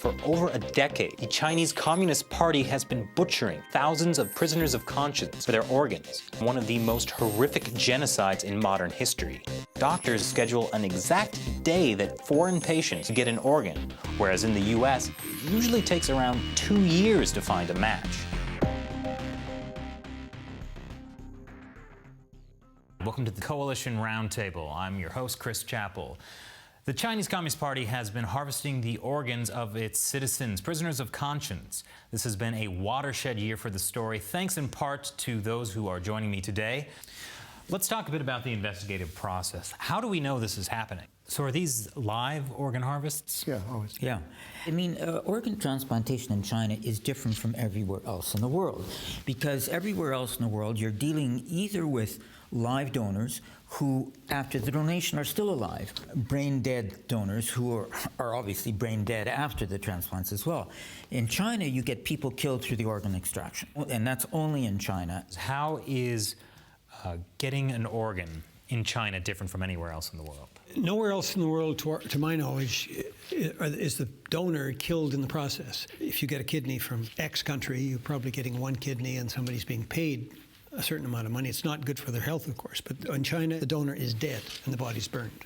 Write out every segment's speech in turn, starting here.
For over a decade, the Chinese Communist Party has been butchering thousands of prisoners of conscience for their organs, one of the most horrific genocides in modern history. Doctors schedule an exact day that foreign patients get an organ, whereas in the US, it usually takes around 2 years to find a match. Welcome to the Coalition Roundtable. I'm your host, Chris Chappell. The Chinese Communist Party has been harvesting the organs of its citizens, prisoners of conscience. This has been a watershed year for the story, thanks in part to those who are joining me today. Let's talk a bit about the investigative process. How do we know this is happening? So are these live organ harvests? Yeah, always. Yeah. I mean, organ transplantation in China is different from everywhere else in the world, because everywhere else in the world you're dealing either with live donors who, after the donation, are still alive, brain-dead donors who are obviously brain-dead after the transplants as well. In China, you get people killed through the organ extraction, and that's only in China. How is getting an organ in China different from anywhere else in the world? Nowhere else in the world, to my knowledge, is the donor killed in the process. If you get a kidney from X country, you're probably getting one kidney and somebody's being paid a certain amount of money. It's not good for their health, of course, but in China, the donor is dead and the body's burned.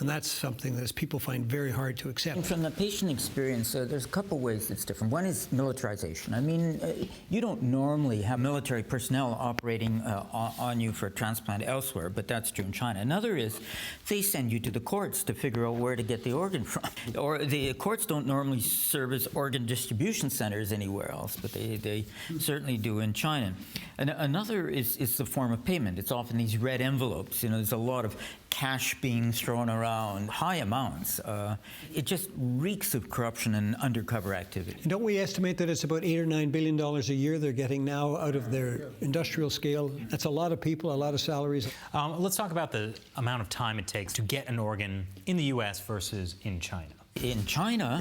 And that's something that people find very hard to accept. And from the patient experience, there's a couple ways it's different. One is militarization. I mean, you don't normally have military personnel operating on you for a transplant elsewhere, but that's true in China. Another is they send you to the courts to figure out where to get the organ from. Or the courts don't normally serve as organ distribution centers anywhere else, but they certainly do in China. And another is the form of payment. It's often these red envelopes. You know, there's a lot of cash being thrown around, high amounts. It just reeks of corruption and undercover activity. Don't we estimate that it's about $8 or $9 billion a year they're getting now out of their industrial scale? That's a lot of people, a lot of salaries. Let's talk about the amount of time it takes to get an organ in the US versus in China. In China,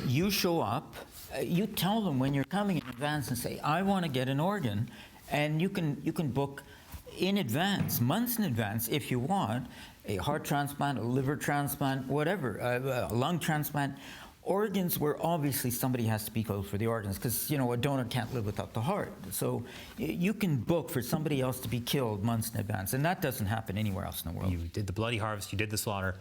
you show up, you tell them when you're coming in advance and say, I want to get an organ, and you can book in advance, months in advance, if you want, a heart transplant, a liver transplant, whatever, a lung transplant. Organs where obviously somebody has to be killed for the organs, because, you know, a donor can't live without the heart. So you can book for somebody else to be killed months in advance, and that doesn't happen anywhere else in the world. You did the bloody harvest, you did the slaughter.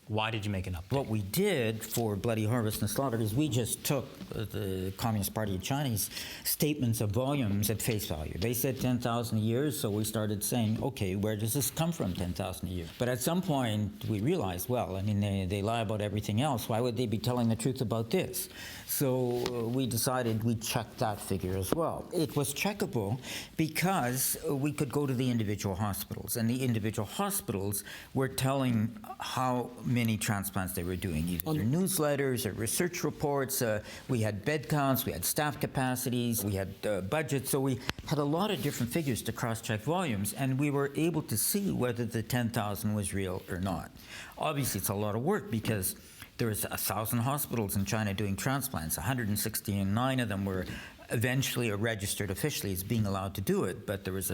Why did you make an update? What we did for Bloody Harvest and Slaughter is we just took the Communist Party of China's statements of volumes at face value. They said 10,000 a year, so we started saying, okay, where does this come from, 10,000 a year? But at some point, we realized, well, I mean, they lie about everything else. Why would they be telling the truth about this? So we decided we'd check that figure as well. It was checkable because we could go to the individual hospitals, and the individual hospitals were telling how many transplants they were doing, either their newsletters or research reports. We had bed counts, we had staff capacities, we had budgets, so we had a lot of different figures to cross-check volumes, and we were able to see whether the 10,000 was real or not. Obviously, it's a lot of work because there was 1,000 hospitals in China doing transplants. 169 of them were eventually registered officially as being allowed to do it, but there was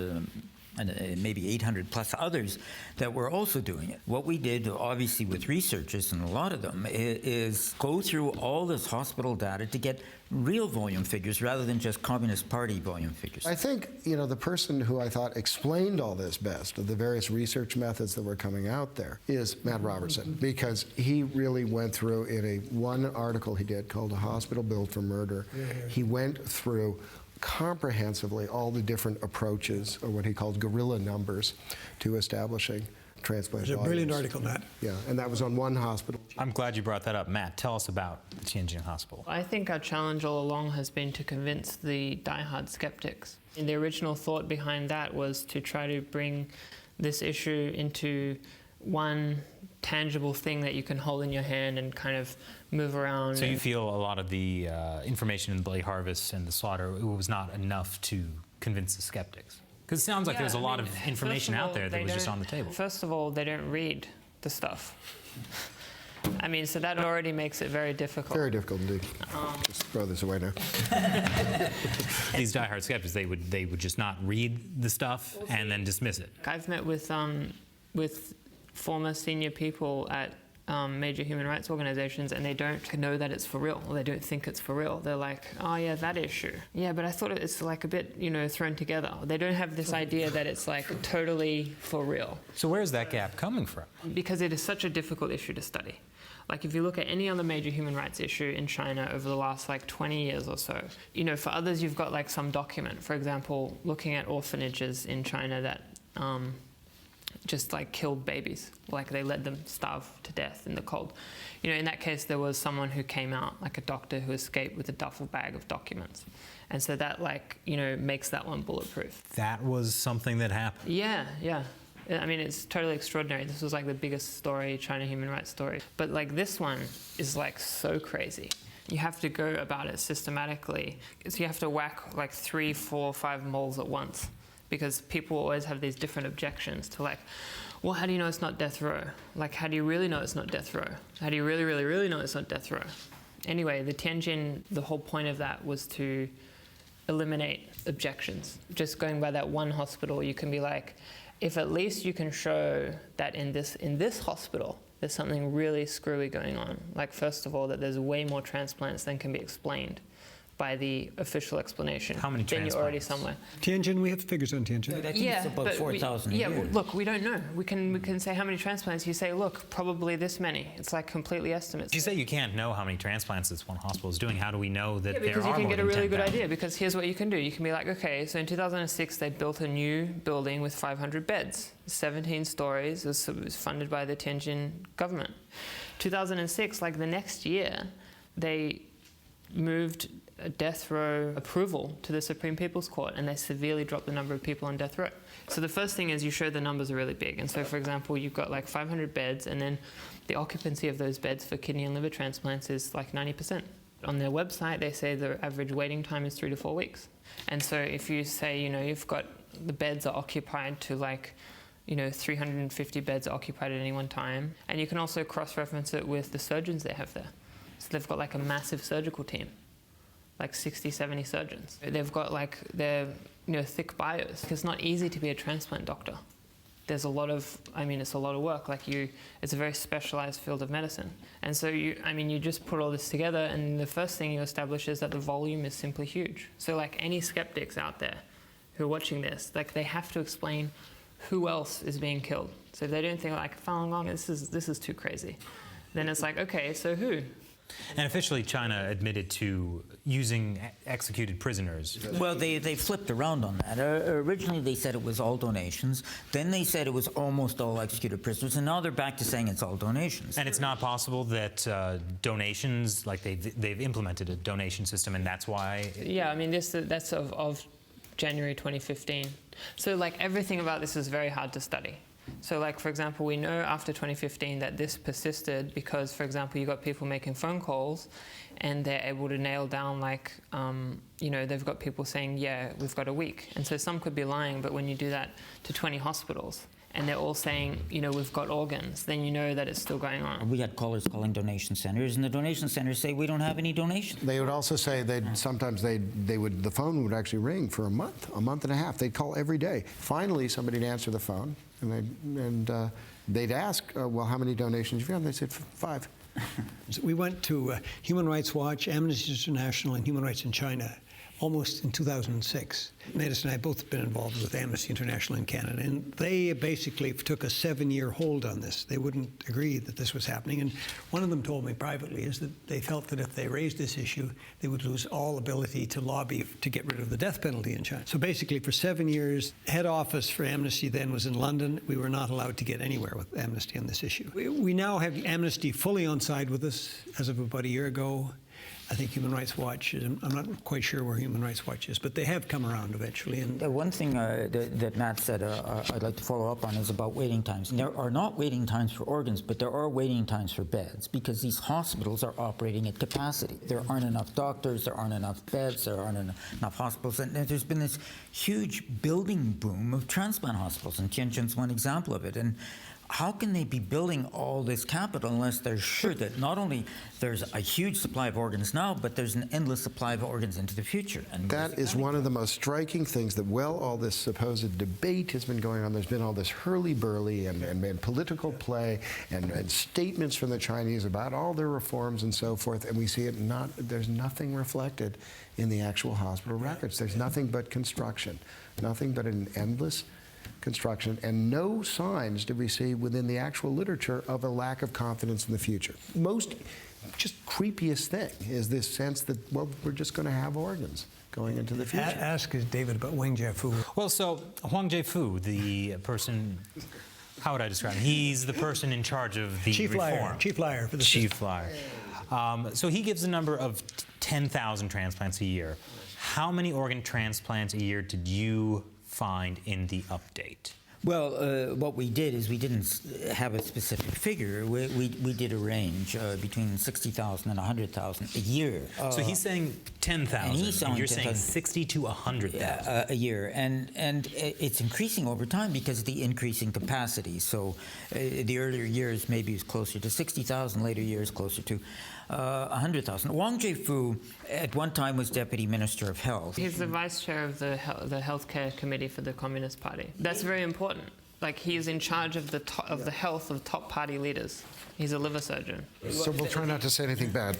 maybe 800 plus others that were also doing it. What we did, obviously with researchers, and a lot of them, is go through all this hospital data to get real volume figures rather than just Communist Party volume figures. I think, you know, the person who I thought explained all this best, of the various research methods that were coming out there, is Matt Robertson, because he really went through, in one article he did called A Hospital Built for Murder, he went through comprehensively all the different approaches, or what he called guerrilla numbers, to establishing transplant volumes. It's a brilliant article, Matt. Yeah, and that was on one hospital. I'm glad you brought that up. Matt, tell us about the Xinjiang hospital. I think our challenge all along has been to convince the diehard skeptics. And the original thought behind that was to try to bring this issue into one tangible thing that you can hold in your hand and kind of move around. So you feel a lot of the information in the bloody harvest and the slaughter, it was not enough to convince the skeptics? Because it sounds like there's a lot of information out there that was just on the table. First of all, they don't read the stuff. I mean, so that already makes it very difficult. Very difficult indeed. Just throw this away now. These diehard skeptics, they would just not read the stuff and then dismiss it. I've met with former senior people at major human rights organizations, and they don't know that it's for real, or they don't think it's for real. They're like, oh yeah, that issue. Yeah, but I thought it's like a bit, thrown together. They don't have this idea that it's like totally for real. So where's that gap coming from? Because it is such a difficult issue to study. Like if you look at any other major human rights issue in China over the last like 20 years or so, for others you've got like some document. For example, looking at orphanages in China that just like killed babies, like they let them starve to death in the cold. In that case there was someone who came out, like a doctor who escaped with a duffel bag of documents. And so that makes that one bulletproof. That was something that happened. Yeah. I mean, it's totally extraordinary. This was like the biggest story, China human rights story. But like this one is like so crazy. You have to go about it systematically. So you have to whack like 3, 4, 5 moles at once, because people always have these different objections to like, well, how do you know it's not death row? Like, how do you really know it's not death row? How do you really, really, really know it's not death row? Anyway, the Tianjin, the whole point of that was to eliminate objections. Just going by that one hospital, you can be like, if at least you can show that in this hospital, there's something really screwy going on. Like, first of all, that there's way more transplants than can be explained by the official explanation. How many then transplants? you're already somewhere. Tianjin, we have figures on Tianjin. I think it's about 4,000 a year. Well, look, we don't know. We can say how many transplants. You say, look, probably this many. It's like completely estimates. You say you can't know how many transplants this one hospital is doing. How do we know that there are because you can more get a than really good 10,000? idea, because here's what you can do. You can be like, okay, so in 2006 they built a new building with 500 beds, 17 stories. It was funded by the Tianjin government. 2006, like the next year, they moved a death row approval to the Supreme People's Court, and they severely dropped the number of people on death row. So the first thing is you show the numbers are really big. And so, for example, you've got like 500 beds, and then the occupancy of those beds for kidney and liver transplants is like 90%. On their website, they say the average waiting time is 3 to 4 weeks. And so if you say, you've got the beds are occupied to like, 350 beds are occupied at any one time. And you can also cross-reference it with the surgeons they have there. So they've got like a massive surgical team, like 60, 70 surgeons. They've got like their thick bios. It's not easy to be a transplant doctor. There's a lot of, it's a lot of work. It's a very specialized field of medicine. And so you just put all this together, and the first thing you establish is that the volume is simply huge. So like any skeptics out there who are watching this, like they have to explain who else is being killed. So if they don't think like Falun Gong, this is too crazy, then it's like, okay, so who? And officially, China admitted to using executed prisoners. Well, they flipped around on that. Originally, they said it was all donations. Then they said it was almost all executed prisoners. And now they're back to saying it's all donations. And it's not possible that donations, like they've implemented a donation system, and that's why. Yeah, that's of January 2015. So like everything about this is very hard to study. So like, for example, we know after 2015 that this persisted because, for example, you got people making phone calls and they're able to nail down like, they've got people saying, yeah, we've got a week. And so some could be lying, but when you do that to 20 hospitals and they're all saying, we've got organs, then you know that it's still going on. We had callers calling donation centers, and the donation centers say we don't have any donations. They would also say sometimes the phone would actually ring for a month and a half. They'd call every day. Finally, somebody'd answer the phone, and they'd ask, well, how many donations have you got? And they said 5. We went to Human Rights Watch, Amnesty International, and Human Rights in China almost in 2006. Metis and I both have been involved with Amnesty International in Canada, and they basically took a 7-year hold on this. They wouldn't agree that this was happening, and one of them told me privately is that they felt that if they raised this issue, they would lose all ability to lobby to get rid of the death penalty in China. So basically, for 7 years, head office for Amnesty then was in London. We were not allowed to get anywhere with Amnesty on this issue. We now have Amnesty fully on side with us as of about a year ago. I think Human Rights Watch, I'm not quite sure where Human Rights Watch is, but they have come around eventually. And one thing that Matt said I'd like to follow up on is about waiting times. There are not waiting times for organs, but there are waiting times for beds because these hospitals are operating at capacity. There aren't enough doctors, there aren't enough beds, there aren't enough hospitals. And there's been this huge building boom of transplant hospitals, and Tianjin's one example of it. And how can they be building all this capital unless they're sure that not only there's a huge supply of organs now, but there's an endless supply of organs into the future? And that is one of the most striking things that, all this supposed debate has been going on. There's been all this hurly-burly and political play and statements from the Chinese about all their reforms and so forth, and we see it there's nothing reflected in the actual hospital records. There's nothing but construction, nothing but an endless construction, and no signs to be seen within the actual literature of a lack of confidence in the future. Most just creepiest thing is this sense that, we're just going to have organs going into the future. Ask David about Wang Jiefu. Well, so Huang Jiefu, the person, how would I describe him? He's the person in charge of the reform. Chief liar for the Chief system. liar. So he gives a number of 10,000 transplants a year. How many organ transplants a year did you find in the update? Well, what we did is we didn't have a specific figure. We did a range between 60,000 and 100,000 a year. So he's saying 10,000, and you're saying 60 to 100,000 a year, and it's increasing over time because of the increasing capacity. So the earlier years maybe it was closer to 60,000, later years closer to 100,000. Wang Jiefu at one time was Deputy Minister of Health. He's the vice chair of the healthcare committee for the Communist Party. That's very important. Like, he's in charge of the health of top party leaders. He's a liver surgeon. So we'll try not to say anything bad.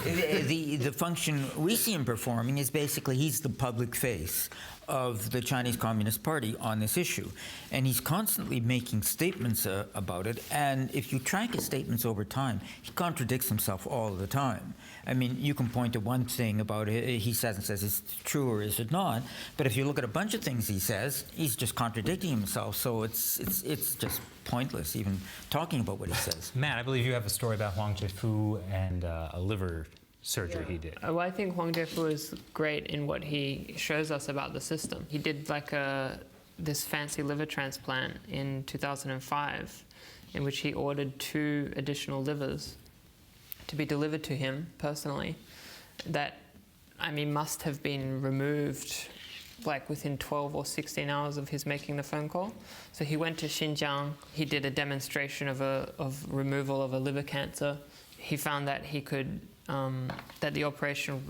The function we see him performing is basically he's the public face of the Chinese Communist Party on this issue. And he's constantly making statements about it. And if you track his statements over time, he contradicts himself all the time. I mean, you can point to one thing about it, he says it's true or is it not. But if you look at a bunch of things he says, he's just contradicting himself. So it's just pointless even talking about what he says. Matt, I believe you have a story about Huang Jiefu and a liver surgery he did. Well, I think Huang Jiefu is great in what he shows us about the system. He did like this fancy liver transplant in 2005, in which he ordered 2 additional livers to be delivered to him personally, that, I mean, must have been removed like within 12 or 16 hours of his making the phone call. So he went to Xinjiang. He did a demonstration of removal of a liver cancer. He found that he could that the operation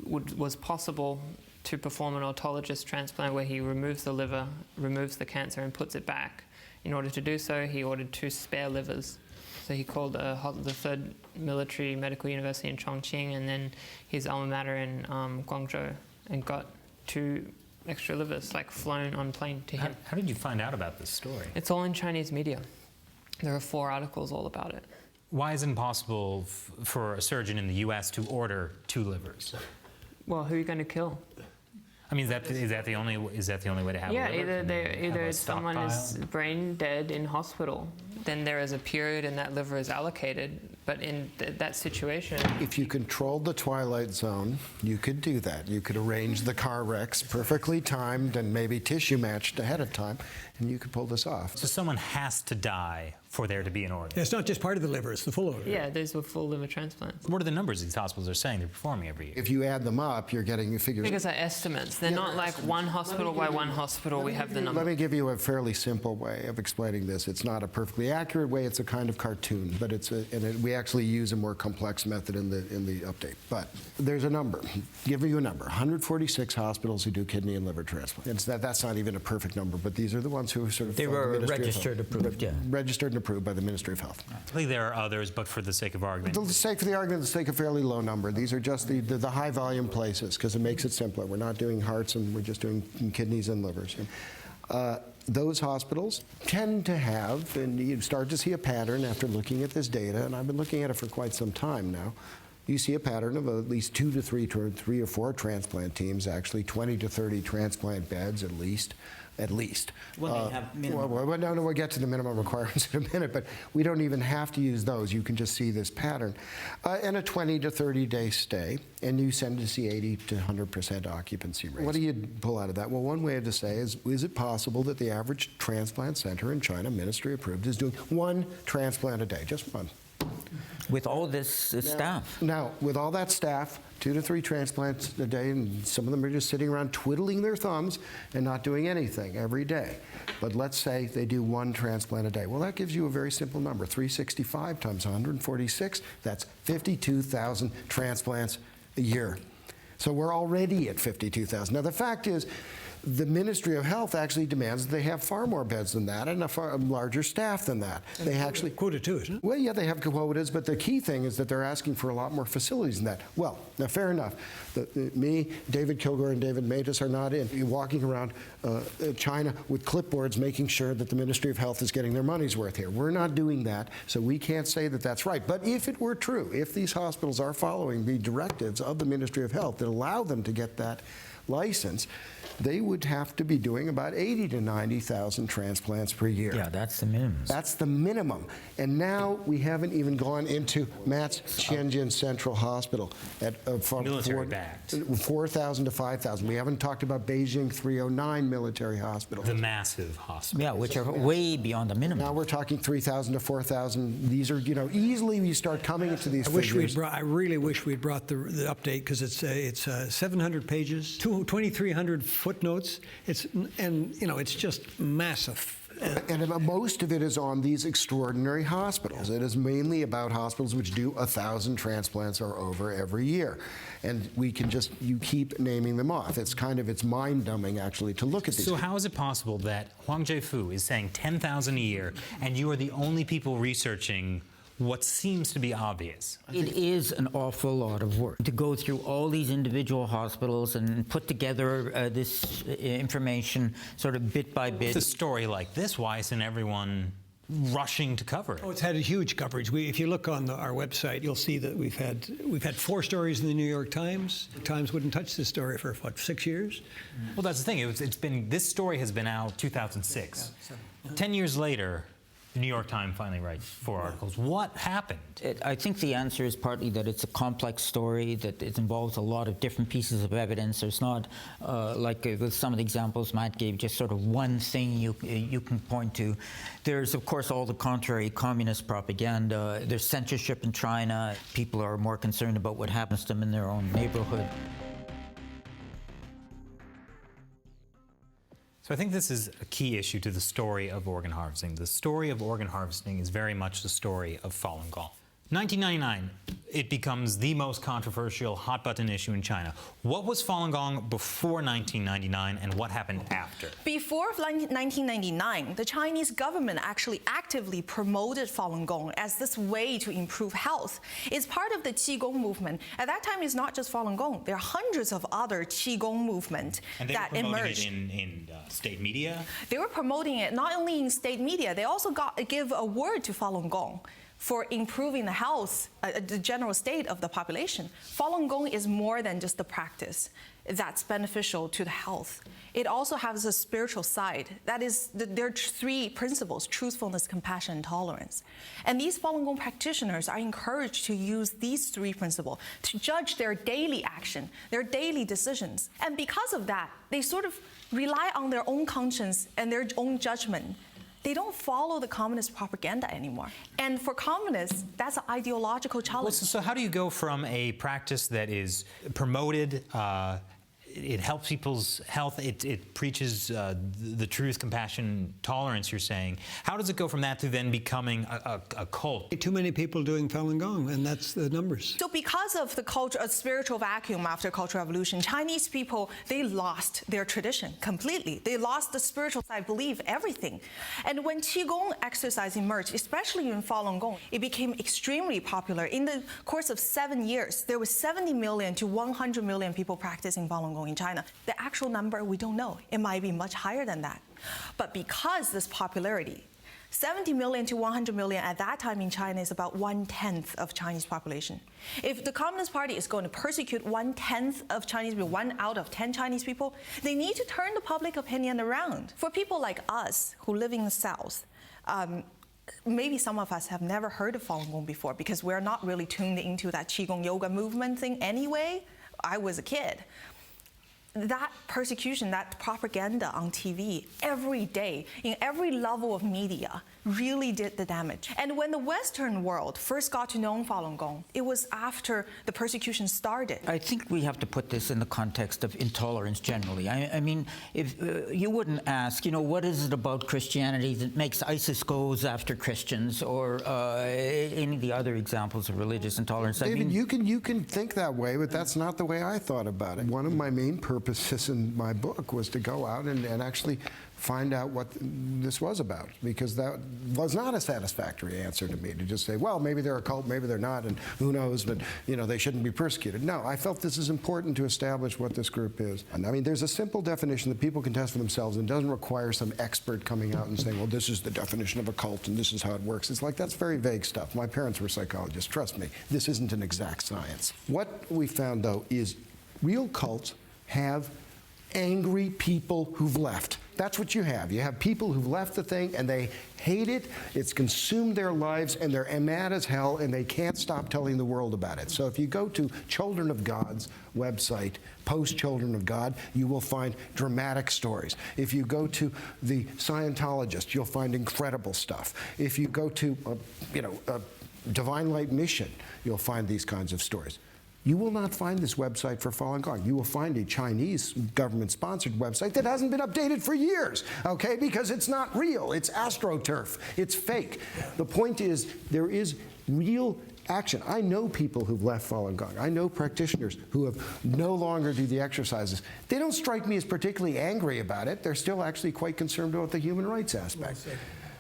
was possible to perform an autologous transplant where he removes the liver, removes the cancer, and puts it back. In order to do so, he ordered 2 spare livers. So he called the 3rd Military Medical University in Chongqing and then his alma mater in Guangzhou, and got 2 extra livers, like flown on plane to him. How did you find out about this story? It's all in Chinese media. There are 4 articles all about it. Why is it impossible for a surgeon in the U.S. to order 2 livers? Well, who are you going to kill? I mean, is that the only way to have a liver? Either someone is brain dead in hospital, then there is a period and that liver is allocated. But in that situation, if you controlled the twilight zone, you could do that. You could arrange the car wrecks perfectly timed and maybe tissue matched ahead of time, and you could pull this off. So someone has to die for there to be an organ. It's not just part of the liver, it's the full organ. yeah, those were full liver transplants. What are the numbers these hospitals are saying they're performing every year? If you add them up, you're getting figures. Figures are estimates. They're not like one hospital by one hospital. We have the number. Let me give you a fairly simple way of explaining this. It's not a perfectly accurate way. It's a kind of cartoon, but we actually use a more complex method in the update. But there's a number. Give you a number. 146 hospitals who do kidney and liver transplants. That's not even a perfect number, but these are the ones who sort of They were registered, approved, yeah. Registered and approved by the Ministry of Health. I think there are others, but for the sake of argument. For the sake of the argument, let's take a fairly low number. These are just the high volume places because it makes it simpler. We're not doing hearts and we're just doing kidneys and livers. Those hospitals tend to have, and you start to see a pattern after looking at this data, and I've been looking at it for quite some time now. You see a pattern of at least 2 to 3 or 4 transplant teams, actually 20 to 30 transplant beds at least. Well, they have minimum. We'll get to the minimum requirements in a minute, but we don't even have to use those. You can just see this pattern. And a 20 to 30 day stay, and you tend to see 80 to 100% occupancy rates. What do you pull out of that? Well, one way to say is it possible that the average transplant center in China, ministry approved, is doing 1 transplant a day, just 1? With all this staff. Now, with all that staff, 2 to 3 transplants a day, and some of them are just sitting around twiddling their thumbs and not doing anything every day. But let's say they do 1 transplant a day. Well, that gives you a very simple number. 365 times 146, that's 52,000 transplants a year. So we're already at 52,000. Now, the fact is, the Ministry of Health actually demands that they have far more beds than that and a far larger staff than that. They actually Quota too, isn't it? Well, yeah, they have quotas, but the key thing is that they're asking for a lot more facilities than that. Well, now, fair enough. Me, David Kilgore, and David Matus are not walking around China with clipboards making sure that the Ministry of Health is getting their money's worth here. We're not doing that, so we can't say that that's right. But if it were true, if these hospitals are following the directives of the Ministry of Health that allow them to get that license, they would have to be doing about 80 to 90,000 transplants per year. Yeah, that's the minimum. That's the minimum. And now we haven't even gone into Matt's Shenzhen Central Hospital at Military-backed. 4,000 to 5,000. We haven't talked about Beijing 309 military hospital. The massive hospital. Yeah, which are way beyond the minimum. Now we're talking 3,000 to 4,000. These are, easily we start coming into these figures. I really wish we'd brought the update, because it's 700 pages, 2,300 footnotes. It's just massive. And most of it is on these extraordinary hospitals. It is mainly about hospitals which do 1,000 transplants or over every year. And you keep naming them off. It's mind-numbing, actually, to look at these. So how is it possible that Huang Jiefu is saying 10,000 a year, and you are the only people researching what seems to be obvious? It is an awful lot of work to go through all these individual hospitals and put together this information sort of bit by bit. With a story like this, why isn't everyone rushing to cover it? Oh, it's had a huge coverage. If you look on our website, you'll see that we've had 4 stories in the New York Times. The Times wouldn't touch this story for 6 years. Well, that's the thing. This story has been out 2006. 10 years later, the New York Times finally writes 4 articles. What happened? I think the answer is partly that it's a complex story, that it involves a lot of different pieces of evidence. There's not, like with some of the examples Matt gave, just sort of one thing you can point to. There's, of course, all the contrary communist propaganda. There's censorship in China. People are more concerned about what happens to them in their own neighborhood. So I think this is a key issue to the story of organ harvesting. The story of organ harvesting is very much the story of Falun Gong. 1999, it becomes the most controversial hot-button issue in China. What was Falun Gong before 1999, and what happened after? Before 1999, the Chinese government actually actively promoted Falun Gong as this way to improve health. It's part of the Qigong movement. At that time, it's not just Falun Gong. There are hundreds of other Qigong movements that emerged. And they were promoting it in state media? They were promoting it not only in state media, they also give a word to Falun Gong for improving the health, the general state of the population. Falun Gong is more than just the practice that's beneficial to the health. It also has a spiritual side. That is, there are 3 principles: truthfulness, compassion, and tolerance. And these Falun Gong practitioners are encouraged to use these 3 principles to judge their daily action, their daily decisions. And because of that, they sort of rely on their own conscience and their own judgment. They don't follow the communist propaganda anymore. And for communists, that's an ideological challenge. Well, so how do you go from a practice that is promoted, it helps people's health, it preaches the truth, compassion, tolerance, you're saying. How does it go from that to then becoming a cult? Too many people doing Falun Gong, and that's the numbers. So because of the spiritual vacuum after Cultural Revolution, Chinese people, they lost their tradition completely. They lost the spiritual side, belief, everything. And when Qigong exercise emerged, especially in Falun Gong, it became extremely popular. In the course of 7 years, there was 70 million to 100 million people practicing Falun Gong in China. The actual number, we don't know. It might be much higher than that. But because this popularity, 70 million to 100 million at that time in China is about 1/10 of Chinese population. If the Communist Party is going to persecute 1/10 of Chinese people, 1 out of 10 Chinese people, they need to turn the public opinion around. For people like us who live in the South, maybe some of us have never heard of Falun Gong before because we're not really tuned into that Qigong yoga movement thing anyway. I was a kid. that persecution, that propaganda on TV every day, in every level of media, really did the damage. And when the Western world first got to know Falun Gong, it was after the persecution started. I think we have to put this in the context of intolerance generally. I mean, if you wouldn't ask, what is it about Christianity that makes ISIS goes after Christians, or any of the other examples of religious intolerance? David, you can think that way, but that's not the way I thought about it. One of my main purposes in my book was to go out and actually find out what this was about, because that was not a satisfactory answer to me, to just say, well, maybe they're a cult, maybe they're not, and who knows, but they shouldn't be persecuted. No, I felt this is important to establish what this group is. And I mean, there's a simple definition that people can test for themselves, and doesn't require some expert coming out and saying, well, this is the definition of a cult and this is how it works. It's like, that's very vague stuff. My parents were psychologists. Trust me, this isn't an exact science. What we found, though, is real cults have angry people who've left. That's what you have. You have people who've left the thing and they hate it. It's consumed their lives and they're mad as hell and they can't stop telling the world about it. So if you go to Children of God's website, post Children of God, you will find dramatic stories. If you go to the Scientologist, you'll find incredible stuff. If you go to, Divine Light Mission, you'll find these kinds of stories. You will not find this website for Falun Gong. You will find a Chinese government-sponsored website that hasn't been updated for years, okay? Because it's not real. It's astroturf. It's fake. The point is, there is real action. I know people who've left Falun Gong. I know practitioners who have no longer do the exercises. They don't strike me as particularly angry about it. They're still actually quite concerned about the human rights aspect.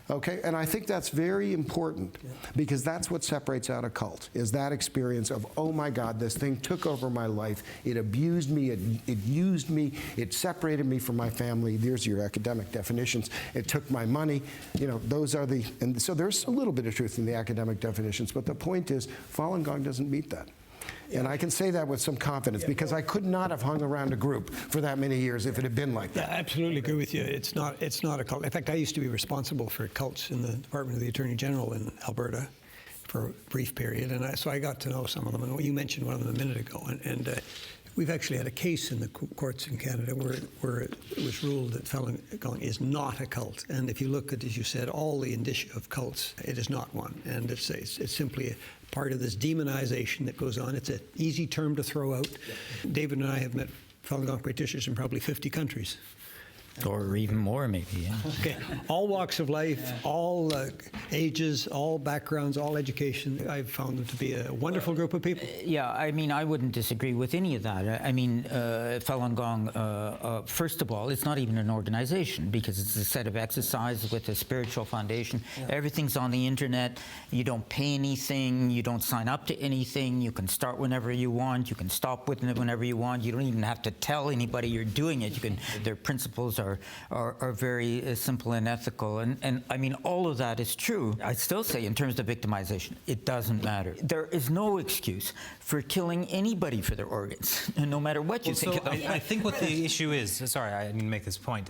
Okay, and I think that's very important, because that's what separates out a cult, is that experience of, oh my God, this thing took over my life, it abused me, it used me, it separated me from my family. There's your academic definitions. It took my money. Those are the, and so there's a little bit of truth in the academic definitions, but the point is, Falun Gong doesn't meet that. And I can say that with some confidence, because I could not have hung around a group for that many years if it had been like that. Yeah, I absolutely agree with you. It's not a cult. In fact, I used to be responsible for cults in the Department of the Attorney General in Alberta for a brief period, and so I got to know some of them. And you mentioned one of them a minute ago, and we've actually had a case in the courts in Canada where it was ruled that Falun Gong is not a cult. And if you look at, as you said, all the indicia of cults, it is not one. And it's simply a part of this demonization that goes on. It's an easy term to throw out. David and I have met Falun Gong practitioners in probably 50 countries. Or even more, maybe. Yeah. Okay. All walks of life, all ages, all backgrounds, all education. I've found them to be a wonderful group of people. Yeah, I mean, I wouldn't disagree with any of that. I mean, Falun Gong, first of all, it's not even an organization, because it's a set of exercises with a spiritual foundation. Yeah. Everything's on the internet. You don't pay anything. You don't sign up to anything. You can start whenever you want. You can stop with it whenever you want. You don't even have to tell anybody you're doing it. You can. Their principles are very simple and ethical. And I mean, all of that is true. I still say, in terms of victimization, it doesn't matter. There is no excuse for killing anybody for their organs, no matter what you think of them. I think what the issue is, sorry, I need to make this point.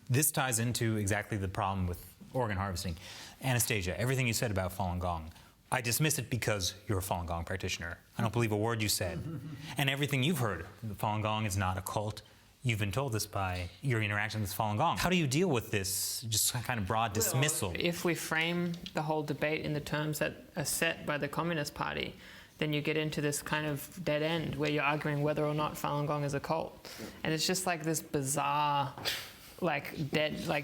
This ties into exactly the problem with organ harvesting. Anastasia, everything you said about Falun Gong, I dismiss it because you're a Falun Gong practitioner. I don't believe a word you said. And everything you've heard, Falun Gong is not a cult. You've been told this by your interaction with Falun Gong. How do you deal with this just kind of broad dismissal? If we frame the whole debate in the terms that are set by the Communist Party, then you get into this kind of dead end where you're arguing whether or not Falun Gong is a cult. And it's just like this bizarre,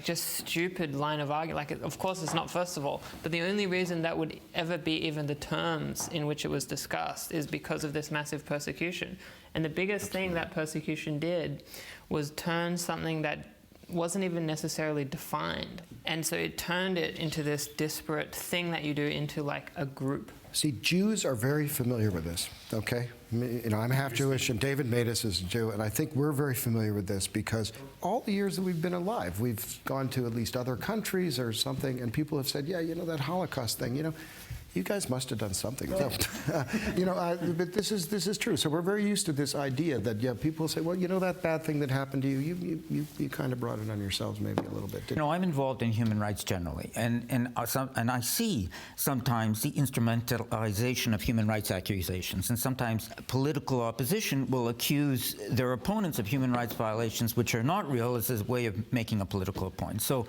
just stupid line of argument. Of course it's not, first of all, but the only reason that would ever be even the terms in which it was discussed is because of this massive persecution. And the biggest thing that persecution did was turn something that wasn't even necessarily defined. And so it turned it into this disparate thing that you do into like a group. See, Jews are very familiar with this, okay? I'm half Jewish, and David Matus is a Jew, and I think we're very familiar with this because all the years that we've been alive, we've gone to at least other countries or something, and people have said, yeah, that Holocaust thing, you guys must have done something. But this is true. So we're very used to this idea that people say, well, that bad thing that happened to you, you kind of brought it on yourselves maybe a little bit. I'm involved in human rights generally, and I see sometimes the instrumentalization of human rights accusations, and sometimes political opposition will accuse their opponents of human rights violations which are not real as a way of making a political point. So,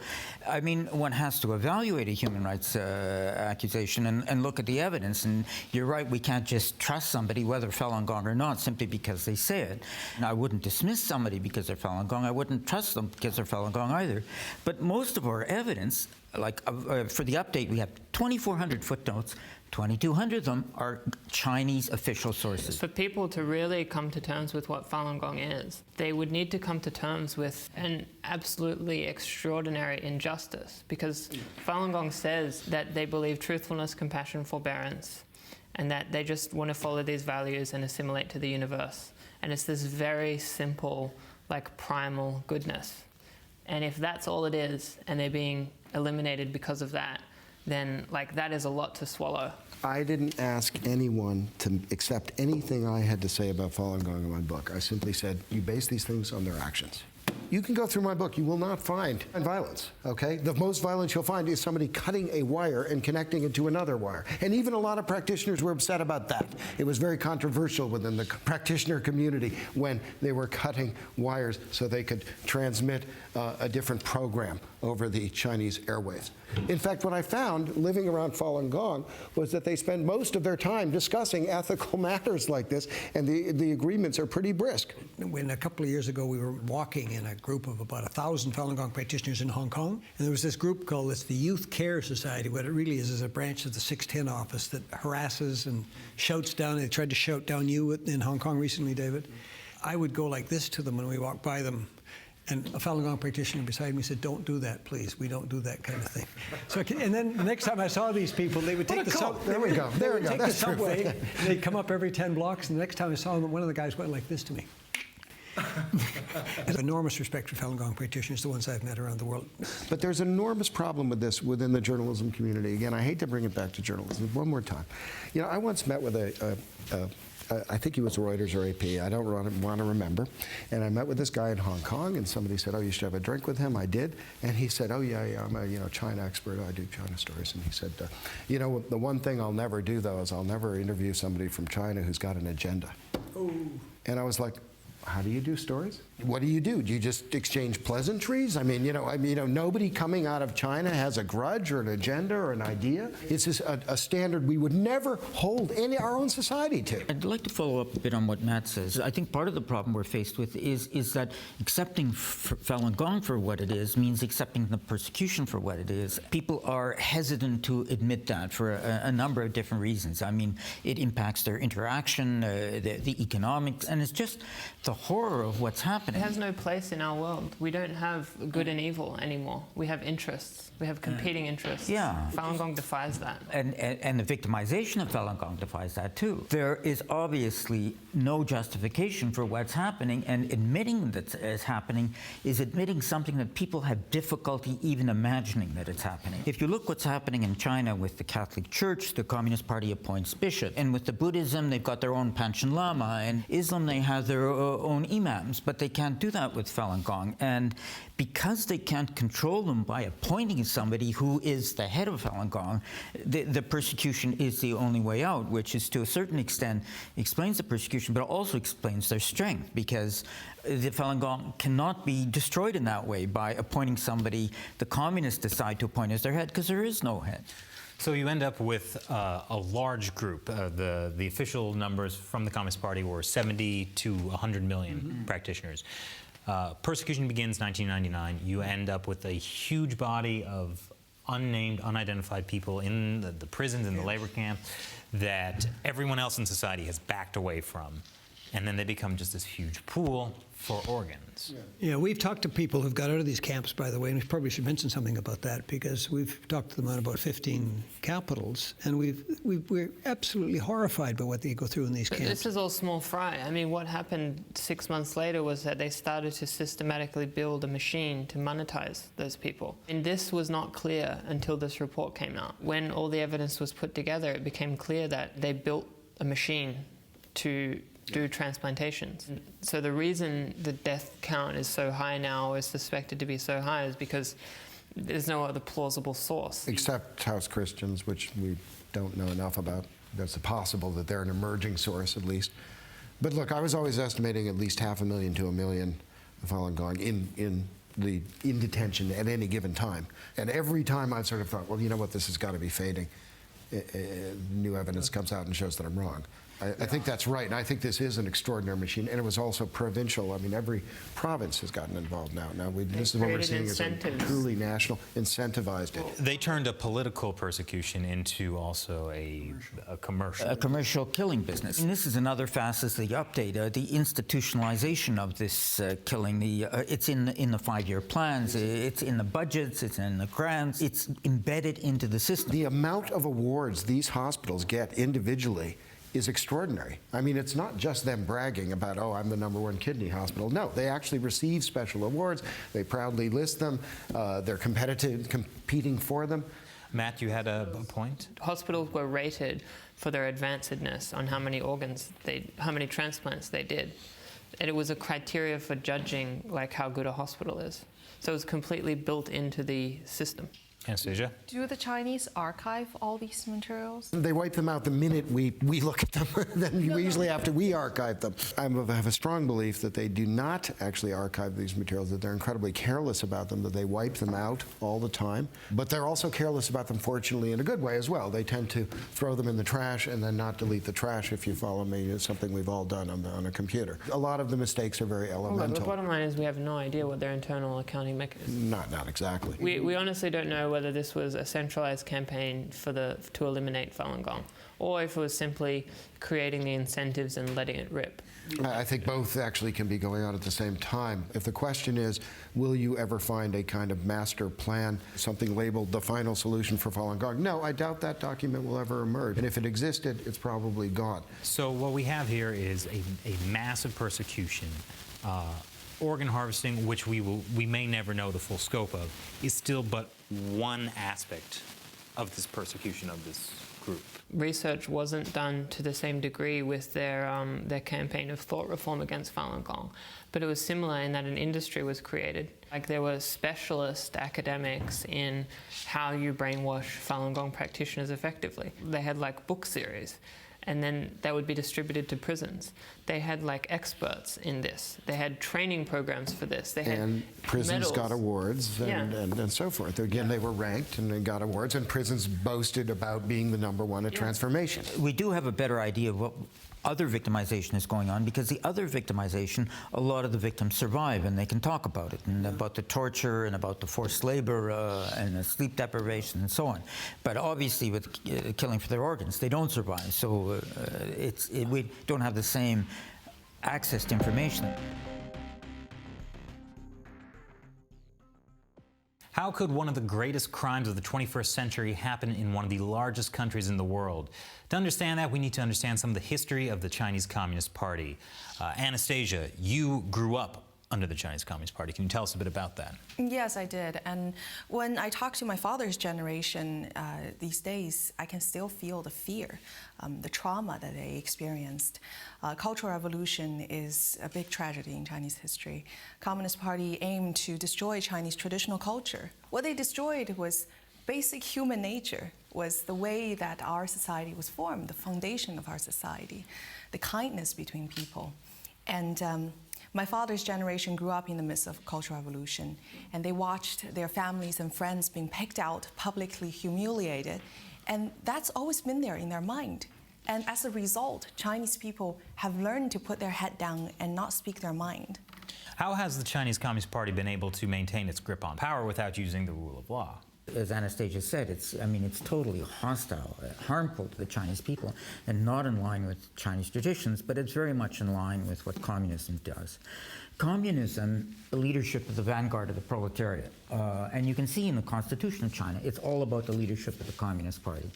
one has to evaluate a human rights accusation and look at the evidence. And you're right, we can't just trust somebody, whether Falun Gong or not, simply because they say it. And I wouldn't dismiss somebody because they're Falun Gong. I wouldn't trust them because they're Falun Gong either. But most of our evidence, for the update, we have 2,400 footnotes. 2,200 of them are Chinese official sources. For people to really come to terms with what Falun Gong is, they would need to come to terms with an absolutely extraordinary injustice, because Falun Gong says that they believe truthfulness, compassion, forbearance, and that they just want to follow these values and assimilate to the universe. And it's this very simple, primal goodness. And if that's all it is, and they're being eliminated because of that, then that is a lot to swallow. I didn't ask anyone to accept anything I had to say about Falun Gong in my book. I simply said, you base these things on their actions. You can go through my book. You will not find violence, okay? The most violence you'll find is somebody cutting a wire and connecting it to another wire. And even a lot of practitioners were upset about that. It was very controversial within the practitioner community when they were cutting wires so they could transmit a different program over the Chinese airwaves. In fact, what I found living around Falun Gong was that they spend most of their time discussing ethical matters like this, and the agreements are pretty brisk. When a couple of years ago we were walking in a group of about 1,000 Falun Gong practitioners in Hong Kong, and there was this group called the Youth Care Society. What it really is a branch of the 610 office that harasses and shouts down. They tried to shout down you in Hong Kong recently, David. I would go like this to them when we walked by them. And a Falun Gong practitioner beside me said, "Don't do that, please. We don't do that kind of thing." So, and then the next time I saw these people, they would take the subway. There we go. There we go. Take the subway. And they'd come up every 10 blocks. And the next time I saw them, one of the guys went like this to me. I have enormous respect for Falun Gong practitioners, the ones I've met around the world. But there's an enormous problem with this within the journalism community. Again, I hate to bring it back to journalism. One more time. I once met with I think he was Reuters or AP, I don't want to remember. And I met with this guy in Hong Kong, and somebody said, "Oh, you should have a drink with him." I did. And he said, "Oh, yeah, I'm a China expert. I do China stories." And he said, the one thing I'll never do, though, is I'll never interview somebody from China who's got an agenda. Ooh. And I was like, how do you do stories? What do? Do you just exchange pleasantries? Nobody coming out of China has a grudge or an agenda or an idea. It's just a standard we would never hold our own society to. I'd like to follow up a bit on what Matt says. I think part of the problem we're faced with is that accepting Falun Gong for what it is means accepting the persecution for what it is. People are hesitant to admit that for a number of different reasons. It impacts their interaction, the economics, and it's just the horror of what's happening. It has no place in our world. We don't have good and evil anymore. We have interests. We have competing interests. Yeah. Falun Gong defies that. And the victimization of Falun Gong defies that too. There is obviously no justification for what's happening, and admitting that it's happening is admitting something that people have difficulty even imagining that it's happening. If you look what's happening in China with the Catholic Church, the Communist Party appoints bishop, and with the Buddhism, they've got their own Panchen Lama, and Islam, they have their own imams, but they can't do that with Falun Gong. And because they can't control them by appointing somebody who is the head of Falun Gong, the persecution is the only way out, which is to a certain extent explains the persecution, but also explains their strength, because the Falun Gong cannot be destroyed in that way by appointing somebody the communists decide to appoint as their head, because there is no head. So you end up with a large group. The official numbers from the Communist Party were 70 to 100 million practitioners. Persecution begins 1999. You end up with a huge body of unnamed, unidentified people in the prisons and the labor camps that everyone else in society has backed away from. and then they become just this huge pool for organs. Yeah, we've talked to people who've got out of these camps, by the way, and we probably should mention something about that, because we've talked to them on about 15 capitals, and we're absolutely horrified by what they go through in these camps. This is all small fry. I mean, what happened 6 months later was that they started to systematically build a machine to monetize those people. And this was not clear until this report came out. When all the evidence was put together, it became clear that they built a machine to do transplantations. So the reason the death count is so high now, or is suspected to be so high, is because there's no other plausible source. Except House Christians, which we don't know enough about. It's possible that they're an emerging source, at least. But look, I was always estimating at least 500,000 to 1 million Falun Gong in detention at any given time. And every time I've sort of thought, well, you know what, this has got to be fading. New evidence comes out and shows that I'm wrong. I think that's right, and I think this is an extraordinary machine, and it was also provincial. I mean, every province has gotten involved now. This is what we're seeing as a truly national, incentivized it. They turned a political persecution into also a commercial. A commercial killing business. And this is another facet of the update, the institutionalization of this killing. It's in the 5-year plans, it's in the budgets, it's in the grants, it's embedded into the system. The amount of awards these hospitals get individually is extraordinary. I mean, it's not just them bragging about, oh, I'm the #1 kidney hospital. No, they actually receive special awards. They proudly list them. They're competing for them. Matt, you had a point? Hospitals were rated for their advancedness on how many how many transplants they did. And it was a criteria for judging like how good a hospital is. So it was completely built into the system. Anastasia? Do the Chinese archive all these materials? They wipe them out the minute we look at them. Then usually after we archive them. I have a strong belief that they do not actually archive these materials, that they're incredibly careless about them, that they wipe them out all the time. But they're also careless about them, fortunately, in a good way as well. They tend to throw them in the trash and then not delete the trash, if you follow me. It's something we've all done on a computer. A lot of the mistakes are very elemental. Well, the bottom line is we have no idea what their internal accounting mechanism is. Not exactly. We honestly don't know whether this was a centralized campaign to eliminate Falun Gong, or if it was simply creating the incentives and letting it rip. I think both actually can be going on at the same time. If the question is, will you ever find a kind of master plan, something labeled the final solution for Falun Gong? No, I doubt that document will ever emerge. And if it existed, it's probably gone. So what we have here is a massive persecution. Organ harvesting, which we may never know the full scope of, is still but one aspect of this persecution of this group. Research wasn't done to the same degree with their campaign of thought reform against Falun Gong, but it was similar in that an industry was created. Like there were specialist academics in how you brainwash Falun Gong practitioners effectively. They had like book series, and then that would be distributed to prisons. They had like experts in this. They had training programs for this. They had prisons medals. got awards and so forth. Again, they were ranked and they got awards, and prisons boasted about being the #1 at transformation. We do have a better idea of what other victimization is going on, because the other victimization, a lot of the victims survive and they can talk about it, and about the torture and about the forced labor and the sleep deprivation and so on. But obviously with killing for their organs, they don't survive. So we don't have the same access to information. How could one of the greatest crimes of the 21st century happen in one of the largest countries in the world? To understand that, we need to understand some of the history of the Chinese Communist Party. Anastasia, you grew up under the Chinese Communist Party. Can you tell us a bit about that? Yes, I did. And when I talk to my father's generation these days, I can still feel the fear, the trauma that they experienced. Cultural Revolution is a big tragedy in Chinese history. Communist Party aimed to destroy Chinese traditional culture. What they destroyed was basic human nature, was the way that our society was formed, the foundation of our society, the kindness between people. And my father's generation grew up in the midst of Cultural Revolution, and they watched their families and friends being picked out, publicly humiliated, and that's always been there in their mind. And as a result, Chinese people have learned to put their head down and not speak their mind. How has the Chinese Communist Party been able to maintain its grip on power without using the rule of law? As Anastasia said, it's totally hostile, harmful to the Chinese people, and not in line with Chinese traditions, but it's very much in line with what communism does. Communism, the leadership of the vanguard of the proletariat, and you can see in the Constitution of China, it's all about the leadership of the Communist Party.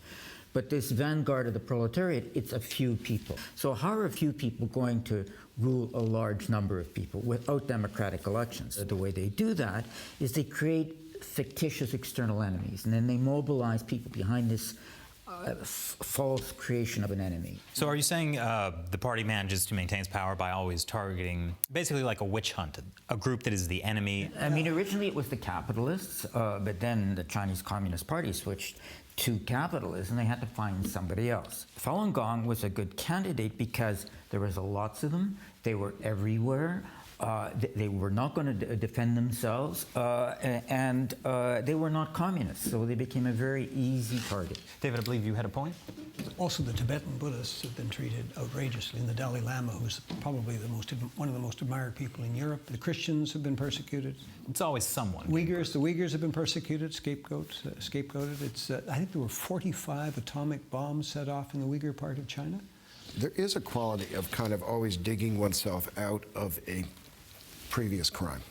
But this vanguard of the proletariat, it's a few people. So how are a few people going to rule a large number of people without democratic elections? The way they do that is they create fictitious external enemies, and then they mobilize people behind this false creation of an enemy. So are you saying the party manages to maintain its power by always targeting, basically like a witch hunt, a group that is the enemy? I mean, originally it was the capitalists, but then the Chinese Communist Party switched to capitalism. They had to find somebody else. Falun Gong was a good candidate because there was lots of them. They were everywhere. They were not going to defend themselves, and they were not communists, so they became a very easy target. David, I believe you had a point? Also, the Tibetan Buddhists have been treated outrageously, and the Dalai Lama, who's probably one of the most admired people in Europe. The Christians have been persecuted. It's always someone. The Uyghurs have been persecuted, scapegoated. I think there were 45 atomic bombs set off in the Uyghur part of China. There is a quality of kind of always digging oneself out of a previous crime.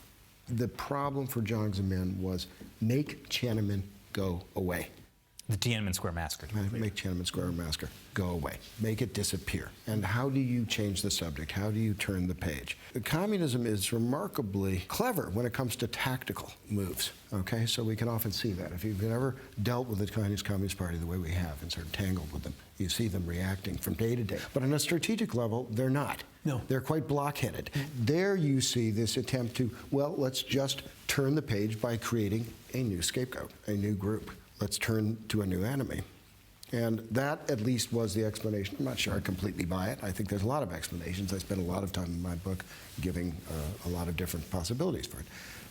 The problem for Jiang Zemin was make Tiananmen go away. The Tiananmen Square Massacre. Make Tiananmen Square Massacre go away. Make it disappear. And how do you change the subject? How do you turn the page? Communism is remarkably clever when it comes to tactical moves, okay? So we can often see that. If you've ever dealt with the Chinese Communist Party the way we have and sort of tangled with them, you see them reacting from day to day. But on a strategic level, they're not. No. They're quite blockheaded. There you see this attempt to, well, let's just turn the page by creating a new scapegoat, a new group. Let's turn to a new enemy. And that, at least, was the explanation. I'm not sure I completely buy it. I think there's a lot of explanations. I spent a lot of time in my book giving a lot of different possibilities for it.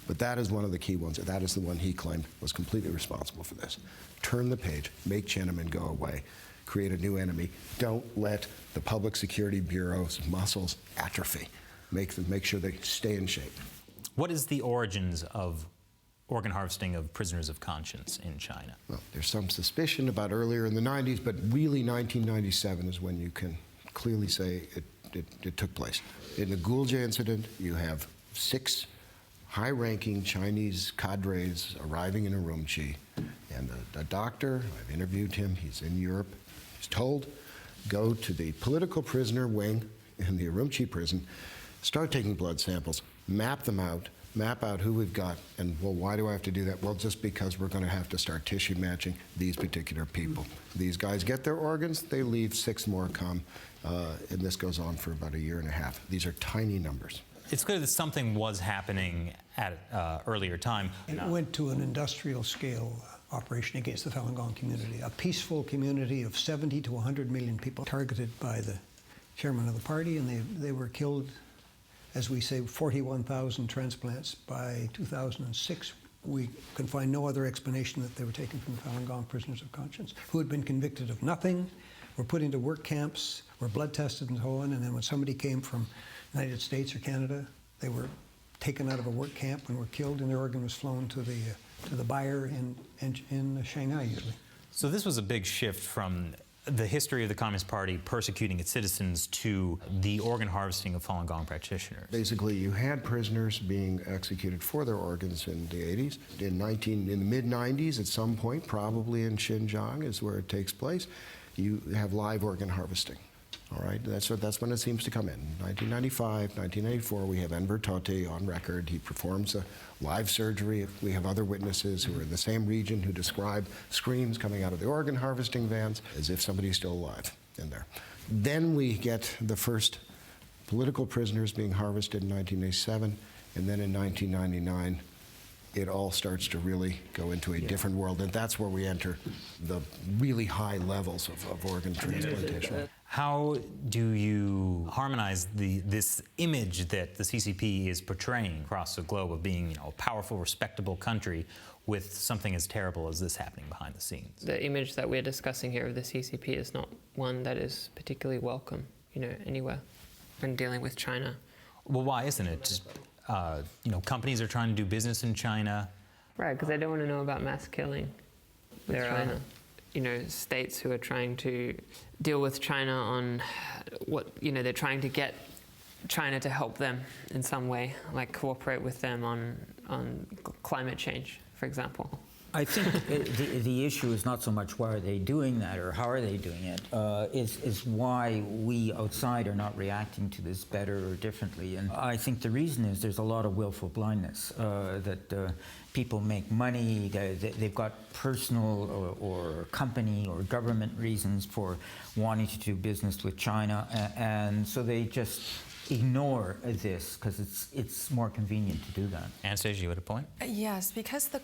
But that is one of the key ones. That is the one he claimed was completely responsible for this. Turn the page, make Tiananmen go away, create a new enemy. Don't let the Public Security Bureau's muscles atrophy. Make sure they stay in shape. What is the origins of organ harvesting of prisoners of conscience in China? Well, there's some suspicion about earlier in the 90s, but really 1997 is when you can clearly say it took place. In the Gulje incident, you have 6 high-ranking Chinese cadres arriving in Urumqi, and the doctor, I've interviewed him, he's in Europe, he's told, go to the political prisoner wing in the Urumqi prison, start taking blood samples, map them out, map out who we've got, and, well, why do I have to do that? Well, just because we're going to have to start tissue matching these particular people. These guys get their organs, they leave, 6 more come, and this goes on for about a year and a half. These are tiny numbers. It's clear that something was happening at earlier time. And it went to an industrial scale operation against the Falun Gong community, a peaceful community of 70 to 100 million people targeted by the chairman of the party, and they were killed. As we say, 41,000 transplants by 2006. We can find no other explanation that they were taken from the Falun Gong prisoners of conscience, who had been convicted of nothing, were put into work camps, were blood tested and so on, and then when somebody came from the United States or Canada, they were taken out of a work camp and were killed, and their organ was flown to the buyer in Shanghai usually. So this was a big shift from the history of the Communist Party persecuting its citizens to the organ harvesting of Falun Gong practitioners. Basically, you had prisoners being executed for their organs in the 80s. In the mid-90s, at some point, probably in Xinjiang is where it takes place, you have live organ harvesting. All right, that's when it seems to come in. 1995, 1994, we have Enver Tohti on record. He performs a live surgery. We have other witnesses who are in the same region who describe screams coming out of the organ harvesting vans as if somebody's still alive in there. Then we get the first political prisoners being harvested in 1987, and then in 1999, it all starts to really go into a different world, and that's where we enter the really high levels of organ transplantation. How do you harmonize this image that the CCP is portraying across the globe of being, a powerful, respectable country with something as terrible as this happening behind the scenes? The image that we're discussing here of the CCP is not one that is particularly welcome, anywhere when dealing with China. Well, why isn't it? Just, companies are trying to do business in China. Right, because they don't want to know about mass killing. There are, states who are trying to deal with China on what, they're trying to get China to help them in some way, like cooperate with them on climate change, for example. I think the issue is not so much why are they doing that or how are they doing it, is why we outside are not reacting to this better or differently. And I think the reason is there's a lot of willful blindness, that people make money, they've got personal or company or government reasons for wanting to do business with China, and so they just ignore this because it's more convenient to do that. Anastasia, you had a point? Yes, because the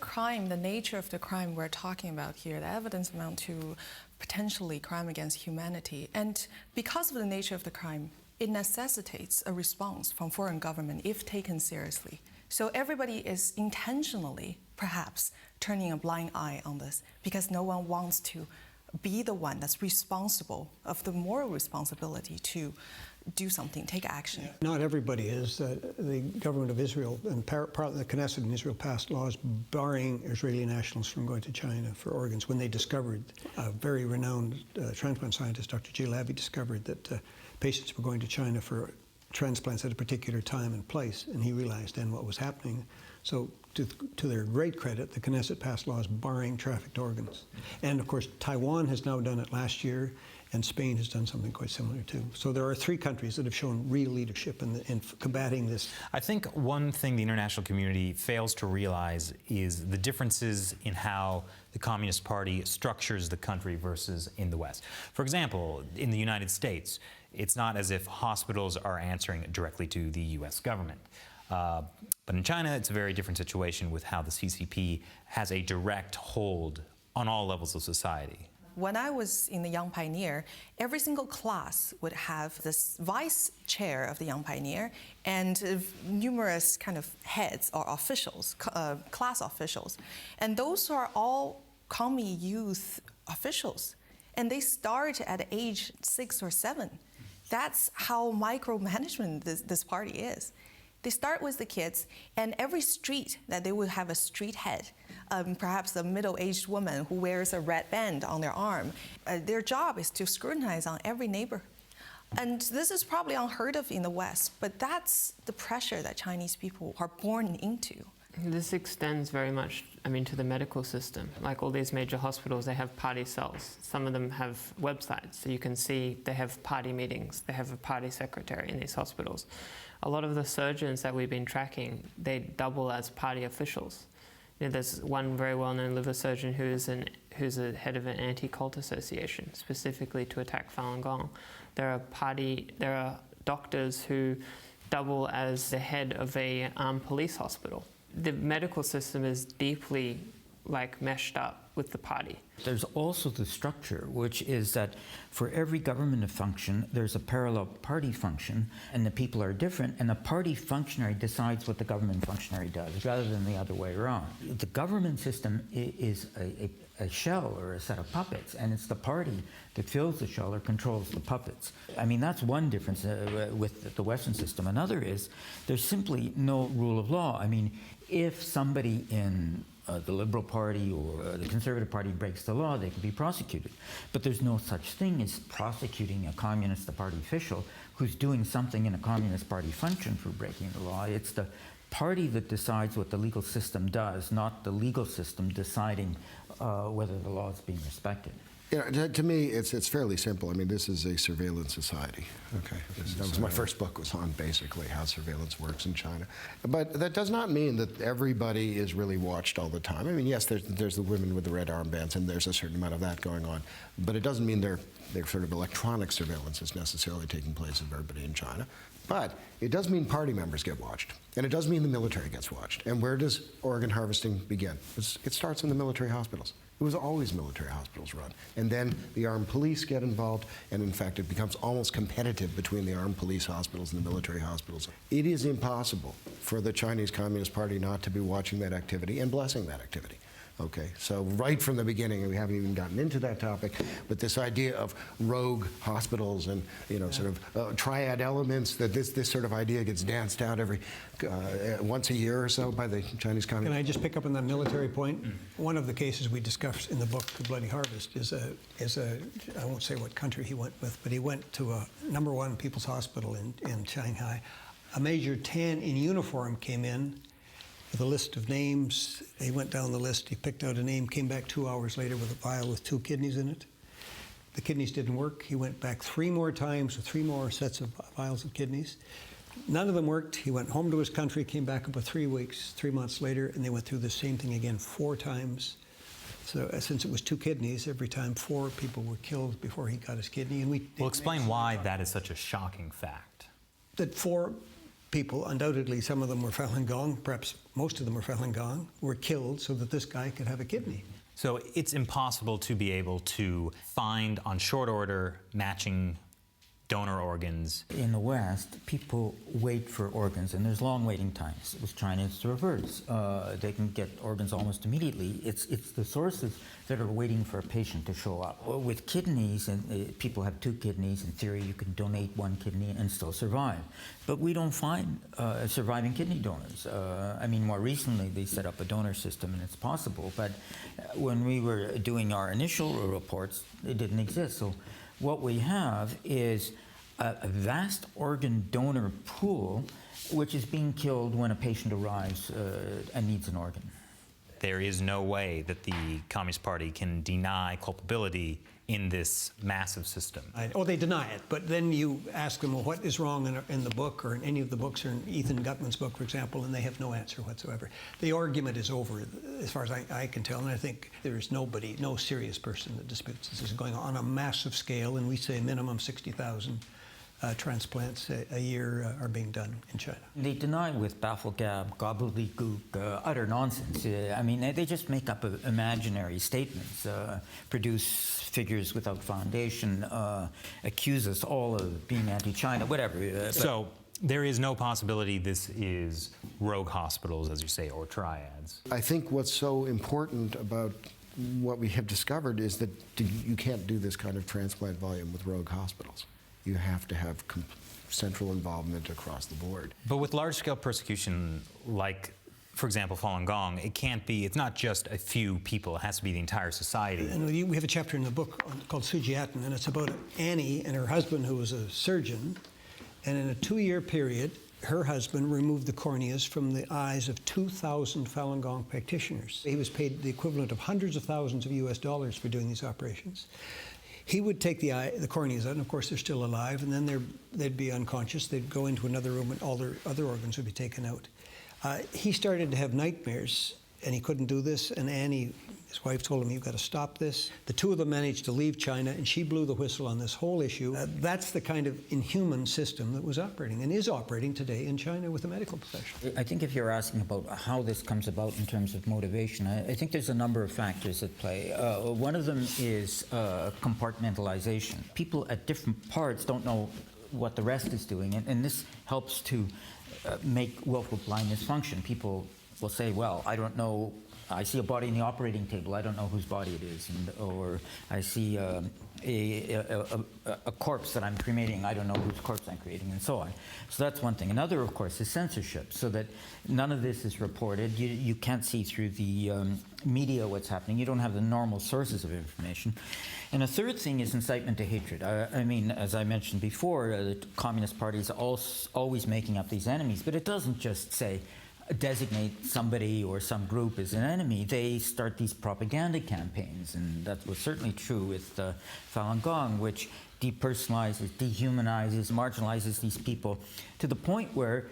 nature of the crime we're talking about here, the evidence amount to potentially crime against humanity. And because of the nature of the crime, it necessitates a response from foreign government if taken seriously. So everybody is intentionally, perhaps, turning a blind eye on this because no one wants to be the one that's responsible of the moral responsibility to do something, take action. Not everybody is. The government of Israel and the Knesset in Israel passed laws barring Israeli nationals from going to China for organs when they discovered, a very renowned transplant scientist, Dr. G. Labby, discovered that patients were going to China for transplants at a particular time and place, and he realized then what was happening. So to their great credit, the Knesset passed laws barring trafficked organs. And of course, Taiwan has now done it last year, and Spain has done something quite similar too. So there are 3 countries that have shown real leadership in combating this. I think one thing the international community fails to realize is the differences in how the Communist Party structures the country versus in the West. For example, in the United States, it's not as if hospitals are answering directly to the US government. But in China, it's a very different situation with how the CCP has a direct hold on all levels of society. When I was in the Young Pioneer, every single class would have this vice chair of the Young Pioneer and numerous kind of heads or officials, class officials. And those are all commie youth officials. And they start at age 6 or 7. That's how micromanagement this party is. They start with the kids, and every street that they will have a street head, perhaps a middle-aged woman who wears a red band on their arm. Their job is to scrutinize on every neighbor. And this is probably unheard of in the West, but that's the pressure that Chinese people are born into. This extends very much, to the medical system. Like all these major hospitals, they have party cells. Some of them have websites, so you can see they have party meetings. They have a party secretary in these hospitals. A lot of the surgeons that we've been tracking, they double as party officials. There's one very well-known liver surgeon who's a head of an anti-cult association, specifically to attack Falun Gong. There are doctors who double as the head of a police hospital. The medical system is deeply meshed up with the party. There's also the structure, which is that for every government to function, there's a parallel party function, and the people are different, and the party functionary decides what the government functionary does, rather than the other way around. The government system is a shell or a set of puppets, and it's the party that fills the shell or controls the puppets. That's one difference with the Western system. Another is there's simply no rule of law. If somebody in the Liberal Party or the Conservative Party breaks the law, they can be prosecuted. But there's no such thing as prosecuting a Communist Party official who's doing something in a Communist Party function for breaking the law. It's the party that decides what the legal system does, not the legal system deciding whether the law is being respected. To me, it's fairly simple. This is a surveillance society. Okay, that was my first book, was on basically how surveillance works in China. But that does not mean that everybody is really watched all the time. Yes, there's the women with the red armbands, and there's a certain amount of that going on. But it doesn't mean their sort of electronic surveillance is necessarily taking place of everybody in China. But it does mean party members get watched, and it does mean the military gets watched. And where does organ harvesting begin? It starts in the military hospitals. It was always military hospitals run. And then the armed police get involved, and in fact, it becomes almost competitive between the armed police hospitals and the military hospitals. It is impossible for the Chinese Communist Party not to be watching that activity and blessing that activity. Okay, so right from the beginning, and we haven't even gotten into that topic, but this idea of rogue hospitals and sort of triad elements, that this sort of idea gets danced out every once a year or so by the Chinese Can Communist. I just pick up on that military point? One of the cases we discussed in the book, The Bloody Harvest, is I won't say what country he went with, but he went to a #1 People's Hospital in Shanghai. A Major 10 in uniform came in with a list of names. He went down the list, he picked out a name, came back 2 hours later with a vial with 2 kidneys in it. The kidneys didn't work. He went back 3 more times with 3 more sets of vials of kidneys. None of them worked. He went home to his country, came back about 3 months later, and they went through the same thing again 4 times. So since it was 2 kidneys, every time 4 people were killed before he got his kidney. And Well, explain why that is such a shocking fact. that 4 people, undoubtedly some of them were Falun Gong, perhaps most of them were Falun Gong, were killed so that this guy could have a kidney. So it's impossible to be able to find on short order matching donor organs. In the West, people wait for organs, and there's long waiting times. With China, it's the reverse. They can get organs almost immediately. It's the sources that are waiting for a patient to show up. With kidneys, and people have 2 kidneys. In theory, you can donate 1 kidney and still survive. But we don't find surviving kidney donors. I mean, more recently, they set up a donor system, and it's possible. But when we were doing our initial reports, it didn't exist. So what we have is a vast organ donor pool, which is being killed when a patient arrives and needs an organ. There is no way that the Communist Party can deny culpability in this massive system. They deny it, but then you ask them, well, what is wrong in the book, or in any of the books, or in Ethan Gutman's book, for example, and they have no answer whatsoever. The argument is over, as far as I can tell, and I think there is no serious person that disputes this. This is going on a massive scale, and we say minimum 60,000 transplants a year are being done in China. They deny with bafflegab, gobbledygook, utter nonsense. I mean, they just make up imaginary statements, produce figures without foundation, accuse us all of being anti-China, whatever. So there is no possibility this is rogue hospitals, as you say, or triads. I think what's so important about what we have discovered is that you can't do this kind of transplant volume with rogue hospitals. You have to have central involvement across the board. But with large-scale persecution, like, for example, Falun Gong, it's not just a few people, it has to be the entire society. And we have a chapter in the book called Sujiatan, and it's about Annie and her husband, who was a surgeon, and in a 2-year period, her husband removed the corneas from the eyes of 2,000 Falun Gong practitioners. He was paid the equivalent of hundreds of thousands of US dollars for doing these operations. He would take the corneas out, and of course they're still alive, and then they'd be unconscious. They'd go into another room, and all their other organs would be taken out. He started to have nightmares, and he couldn't do this, and Annie, his wife, told him, you've got to stop this. The 2 of them managed to leave China, and she blew the whistle on this whole issue. That's the kind of inhuman system that was operating, and is operating today in China with the medical profession. I think if you're asking about how this comes about in terms of motivation, I think there's a number of factors at play. One of them is compartmentalization. People at different parts don't know what the rest is doing, and this helps to make willful blindness function. People will say, well, I don't know, I see a body in the operating table, I don't know whose body it is, or I see a corpse that I'm cremating, I don't know whose corpse I'm creating, and so on. So that's one thing. Another, of course, is censorship, so that none of this is reported. You can't see through the media what's happening. You don't have the normal sources of information. And a third thing is incitement to hatred. I mean, as I mentioned before, the Communist Party is always making up these enemies, but it doesn't just say, designate somebody or some group as an enemy. They start these propaganda campaigns, and that was certainly true with Falun Gong, which depersonalizes, dehumanizes, marginalizes these people to the point where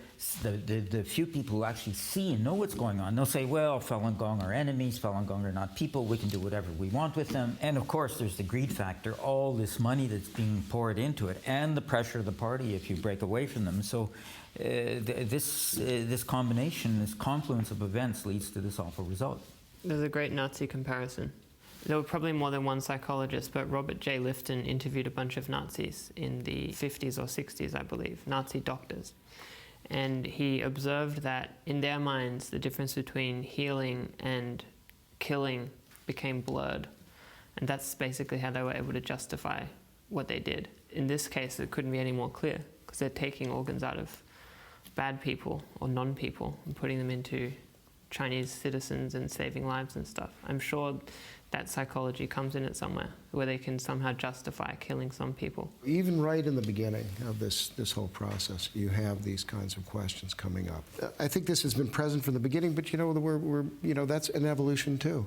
the few people who actually see and know what's going on, they'll say, well, Falun Gong are enemies, Falun Gong are not people, we can do whatever we want with them. And of course, there's the greed factor, all this money that's being poured into it, and the pressure of the party if you break away from them. So this combination, this confluence of events leads to this awful result. There's a great Nazi comparison. There were probably more than one psychologist, but Robert J. Lifton interviewed a bunch of Nazis in the 50s or 60s, I believe, Nazi doctors. And he observed that in their minds, the difference between healing and killing became blurred. And that's basically how they were able to justify what they did. In this case, it couldn't be any more clear, because they're taking organs out of bad people or non-people and putting them into Chinese citizens and saving lives and stuff. I'm sure that psychology comes in it somewhere, where they can somehow justify killing some people. Even right in the beginning of this whole process, you have these kinds of questions coming up. I think this has been present from the beginning, but that's an evolution too.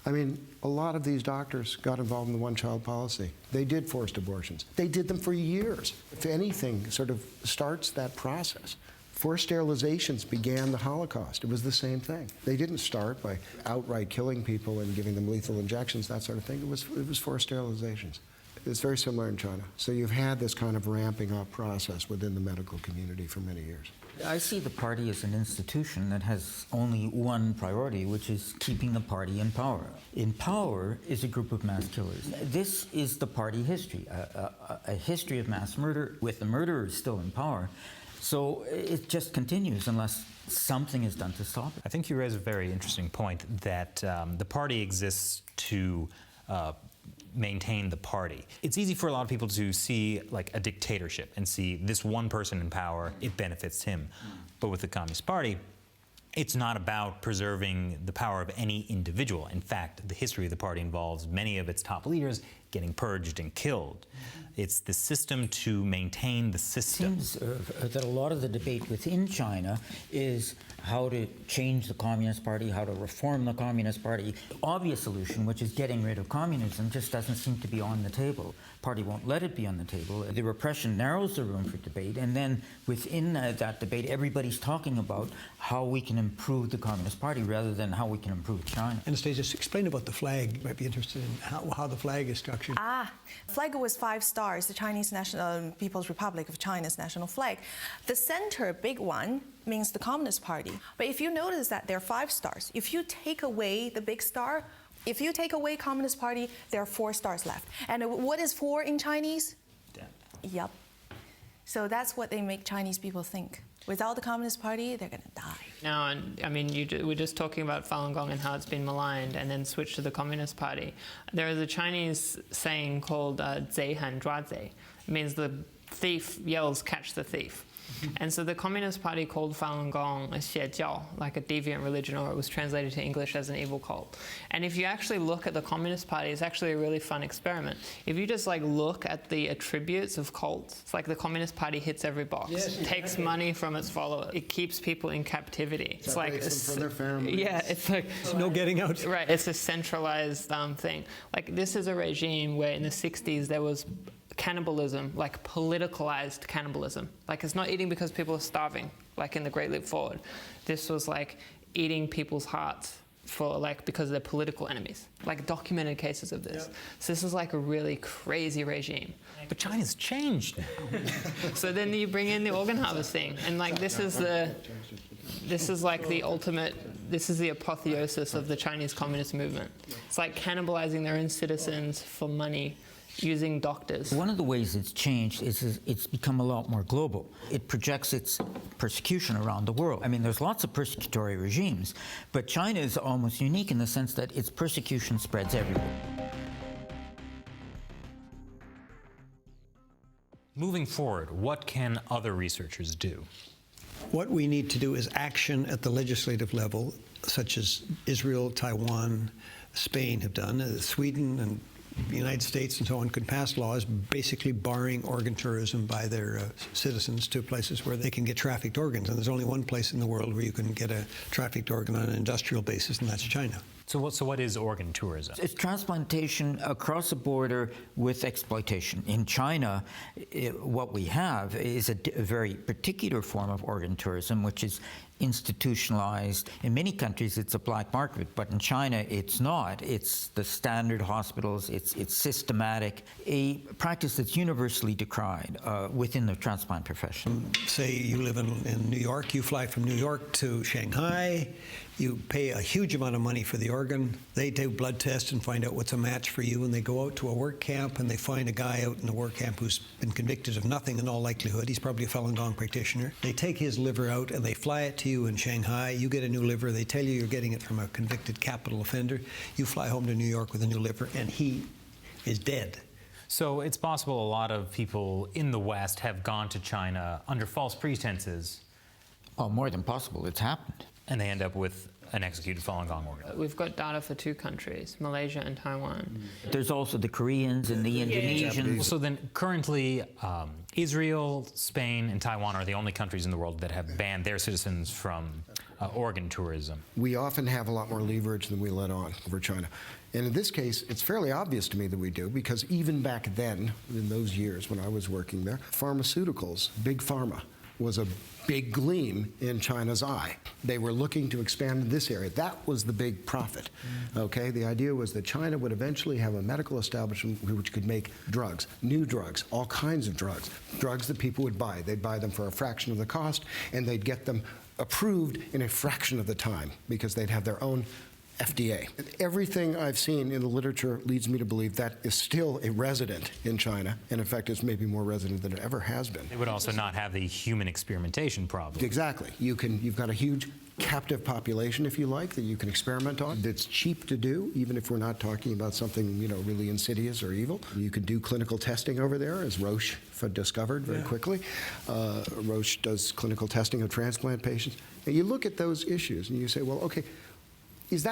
I mean, a lot of these doctors got involved in the one-child policy. They did forced abortions. They did them for years. If anything sort of starts that process, forced sterilizations began the Holocaust. It was the same thing. They didn't start by outright killing people and giving them lethal injections, that sort of thing. It was forced sterilizations. It's very similar in China. So you've had this kind of ramping up process within the medical community for many years. I see the party as an institution that has only one priority, which is keeping the party in power. In power is a group of mass killers. This is the party history, a history of mass murder with the murderers still in power. So it just continues unless something is done to stop it. I think you raise a very interesting point that the party exists to maintain the party. It's easy for a lot of people to see like a dictatorship and see this one person in power, it benefits him. But with the Communist Party, it's not about preserving the power of any individual. In fact, the history of the party involves many of its top leaders getting purged and killed. It's the system to maintain the system. It seems that a lot of the debate within China is how to change the Communist Party, how to reform the Communist Party. The obvious solution, which is getting rid of communism, just doesn't seem to be on the table. The party won't let it be on the table. The repression narrows the room for debate, and then within that debate, everybody's talking about how we can improve the Communist Party rather than how we can improve China. Anastasia, just explain about the flag. You might be interested in how the flag is structured. Flag was 5 stars, the Chinese National People's Republic of China's national flag. The center, big one, means the Communist Party. But if you notice that there are 5 stars, if you take away the big star, if you take away Communist Party, there are 4 stars left. And what is 4 in Chinese? Death. Yep. So that's what they make Chinese people think. Without the Communist Party, they're going to die. Now, and I mean, we're just talking about Falun Gong and how it's been maligned, and then switch to the Communist Party. There is a Chinese saying called "zei han zhua zei." It means the thief yells, "Catch the thief." And so the Communist Party called Falun Gong a xie jiao, like a deviant religion, or it was translated to English as an evil cult. And if you actually look at the Communist Party, it's actually a really fun experiment. If you just like look at the attributes of cults, it's like the Communist Party hits every box. Yes, takes money from its followers. It keeps people in captivity. It's like them from their families. Yeah, it's like No getting out. right. It's a centralized thing. Like this is a regime where in the 60s there was cannibalism, like politicalized cannibalism. Like it's not eating because people are starving, like in the Great Leap Forward. This was like eating people's hearts for like because they're political enemies, like documented cases of this. Yep. So this is like a really crazy regime. But China's changed now. So then you bring in the organ harvesting, and like this is like the ultimate. This is the apotheosis of the Chinese Communist movement. It's like cannibalizing their own citizens for money, using doctors. One of the ways it's changed is it's become a lot more global. It projects its persecution around the world. I mean, there's lots of persecutory regimes, but China is almost unique in the sense that its persecution spreads everywhere. Moving forward, what can other researchers do? What we need to do is action at the legislative level, such as Israel, Taiwan, Spain have done. Sweden and the United States and so on could pass laws basically barring organ tourism by their citizens to places where they can get trafficked organs. And there's only one place in the world where you can get a trafficked organ on an industrial basis, and that's China. So what is organ tourism? It's transplantation across the border with exploitation. In China, what we have is a very particular form of organ tourism, which is institutionalized. In many countries, it's a black market, but in China, it's not. It's the standard hospitals. It's systematic, a practice that's universally decried within the transplant profession. Say you live in New York, you fly from New York to Shanghai, you pay a huge amount of money for the organ. organ, they do blood tests and find out what's a match for you, and they go out to a work camp and they find a guy out in the work camp who's been convicted of nothing in all likelihood. He's probably a Falun Gong practitioner. They take his liver out and they fly it to you in Shanghai. You get a new liver. They tell you you're getting it from a convicted capital offender. You fly home to New York with a new liver, and he is dead. So it's possible a lot of people in the West have gone to China under false pretenses. Oh, more than possible. It's happened. And they end up with an executed Falun Gong organ. We've got data for 2 countries, Malaysia and Taiwan. There's also the Koreans and the Indonesians. So then currently Israel, Spain, and Taiwan are the only countries in the world that have banned their citizens from organ tourism. We often have a lot more leverage than we let on over China. And in this case, it's fairly obvious to me that we do, because even back then, in those years when I was working there, pharmaceuticals, big pharma, was a big gleam in China's eye. They were looking to expand in this area. That was the big profit. Okay, the idea was that China would eventually have a medical establishment which could make drugs, new drugs, all kinds of drugs, drugs that people would buy. They'd buy them for a fraction of the cost, and they'd get them approved in a fraction of the time because they'd have their own FDA. Everything I've seen in the literature leads me to believe that is still a resident in China, and in fact is maybe more resident than it ever has been. They would also not have the human experimentation problem. Exactly. You've got a huge captive population, if you like, that you can experiment on. That's cheap to do, even if we're not talking about something, really insidious or evil. You can do clinical testing over there, as Roche discovered very quickly. Roche does clinical testing of transplant patients. And you look at those issues and you say, well, okay, is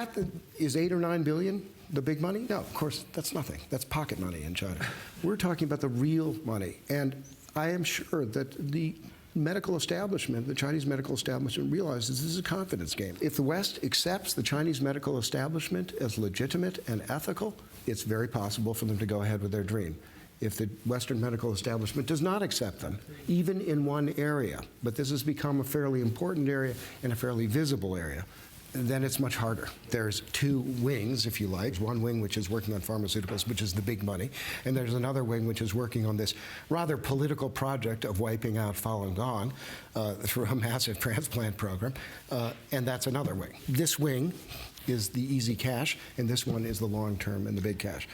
8 or 9 billion the big money? No, of course, that's nothing. That's pocket money in China. We're talking about the real money. And I am sure that the medical establishment, the Chinese medical establishment, realizes this is a confidence game. If the West accepts the Chinese medical establishment as legitimate and ethical, it's very possible for them to go ahead with their dream. If the Western medical establishment does not accept them, even in one area, but this has become a fairly important area and a fairly visible area, then it's much harder. There's 2 wings, if you like. One wing which is working on pharmaceuticals, which is the big money, and there's another wing which is working on this rather political project of wiping out Falun Gong through a massive transplant program, and that's another wing. This wing is the easy cash, and this one is the long-term and the big cash.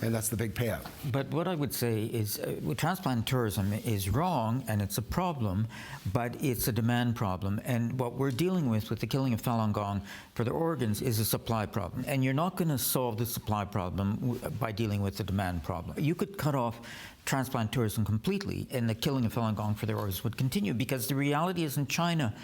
And that's the big payout. But what I would say is transplant tourism is wrong, and it's a problem, but it's a demand problem. And what we're dealing with the killing of Falun Gong for their organs is a supply problem. And you're not going to solve the supply problem by dealing with the demand problem. You could cut off transplant tourism completely, and the killing of Falun Gong for their organs would continue, because the reality is in China,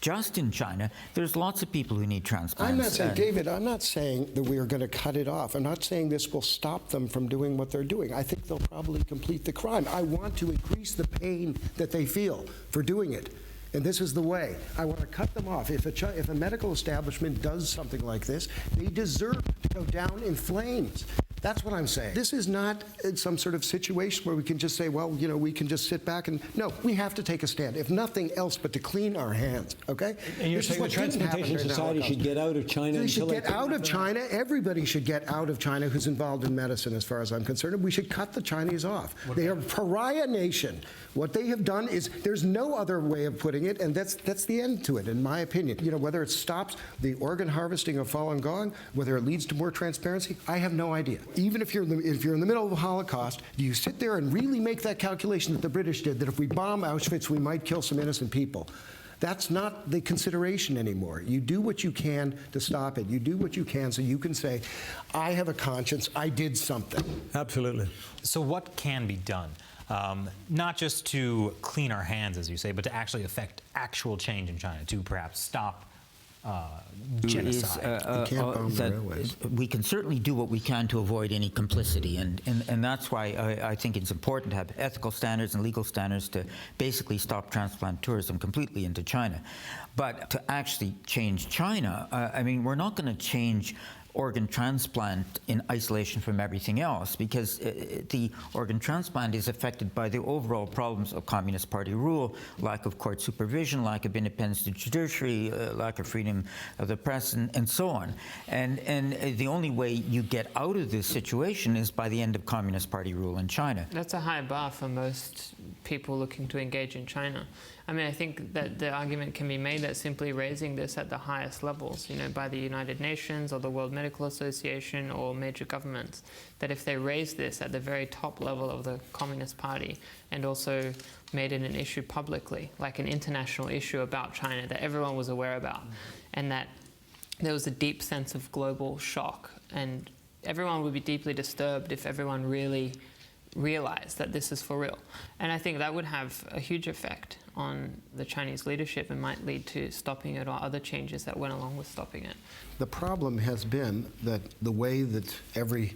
just in China, there's lots of people who need transplants. I'm not saying, David, I'm not saying that we are going to cut it off. I'm not saying this will stop them from doing what they're doing. I think they'll probably complete the crime. I want to increase the pain that they feel for doing it. And this is the way. I want to cut them off. If a medical establishment does something like this, they deserve to go down in flames. That's what I'm saying. This is not some sort of situation where we can just say, well, we can just sit back and... No, we have to take a stand, if nothing else but to clean our hands, okay? And you're saying the Transplantation Society should get out of China? They should get out of China. Everybody should get out of China who's involved in medicine, as far as I'm concerned. We should cut the Chinese off. They are a pariah nation. What they have done is, there's no other way of putting it, and that's the end to it, in my opinion. Whether it stops the organ harvesting of Falun Gong, whether it leads to more transparency, I have no idea. Even if you're in the middle of the Holocaust, do you sit there and really make that calculation that the British did, that if we bomb Auschwitz, we might kill some innocent people? That's not the consideration anymore. You do what you can to stop it. You do what you can so you can say, I have a conscience, I did something. Absolutely. So what can be done? Not just to clean our hands, as you say, but to actually affect actual change in China, to perhaps stop genocide. We can certainly do what we can to avoid any complicity, and that's why I think it's important to have ethical standards and legal standards to basically stop transplant tourism completely into China. But to actually change China, we're not going to change organ transplant in isolation from everything else, because the organ transplant is affected by the overall problems of Communist Party rule, lack of court supervision, lack of independence to judiciary, lack of freedom of the press, and so on. And the only way you get out of this situation is by the end of Communist Party rule in China. That's a high bar for most people looking to engage in China. I mean, I think that the argument can be made that simply raising this at the highest levels, by the United Nations or the World Medical Association or major governments, that if they raise this at the very top level of the Communist Party and also made it an issue publicly, like an international issue about China that everyone was aware about, and that there was a deep sense of global shock, and everyone would be deeply disturbed if everyone really realize that this is for real. And I think that would have a huge effect on the Chinese leadership and might lead to stopping it or other changes that went along with stopping it. The problem has been that the way that every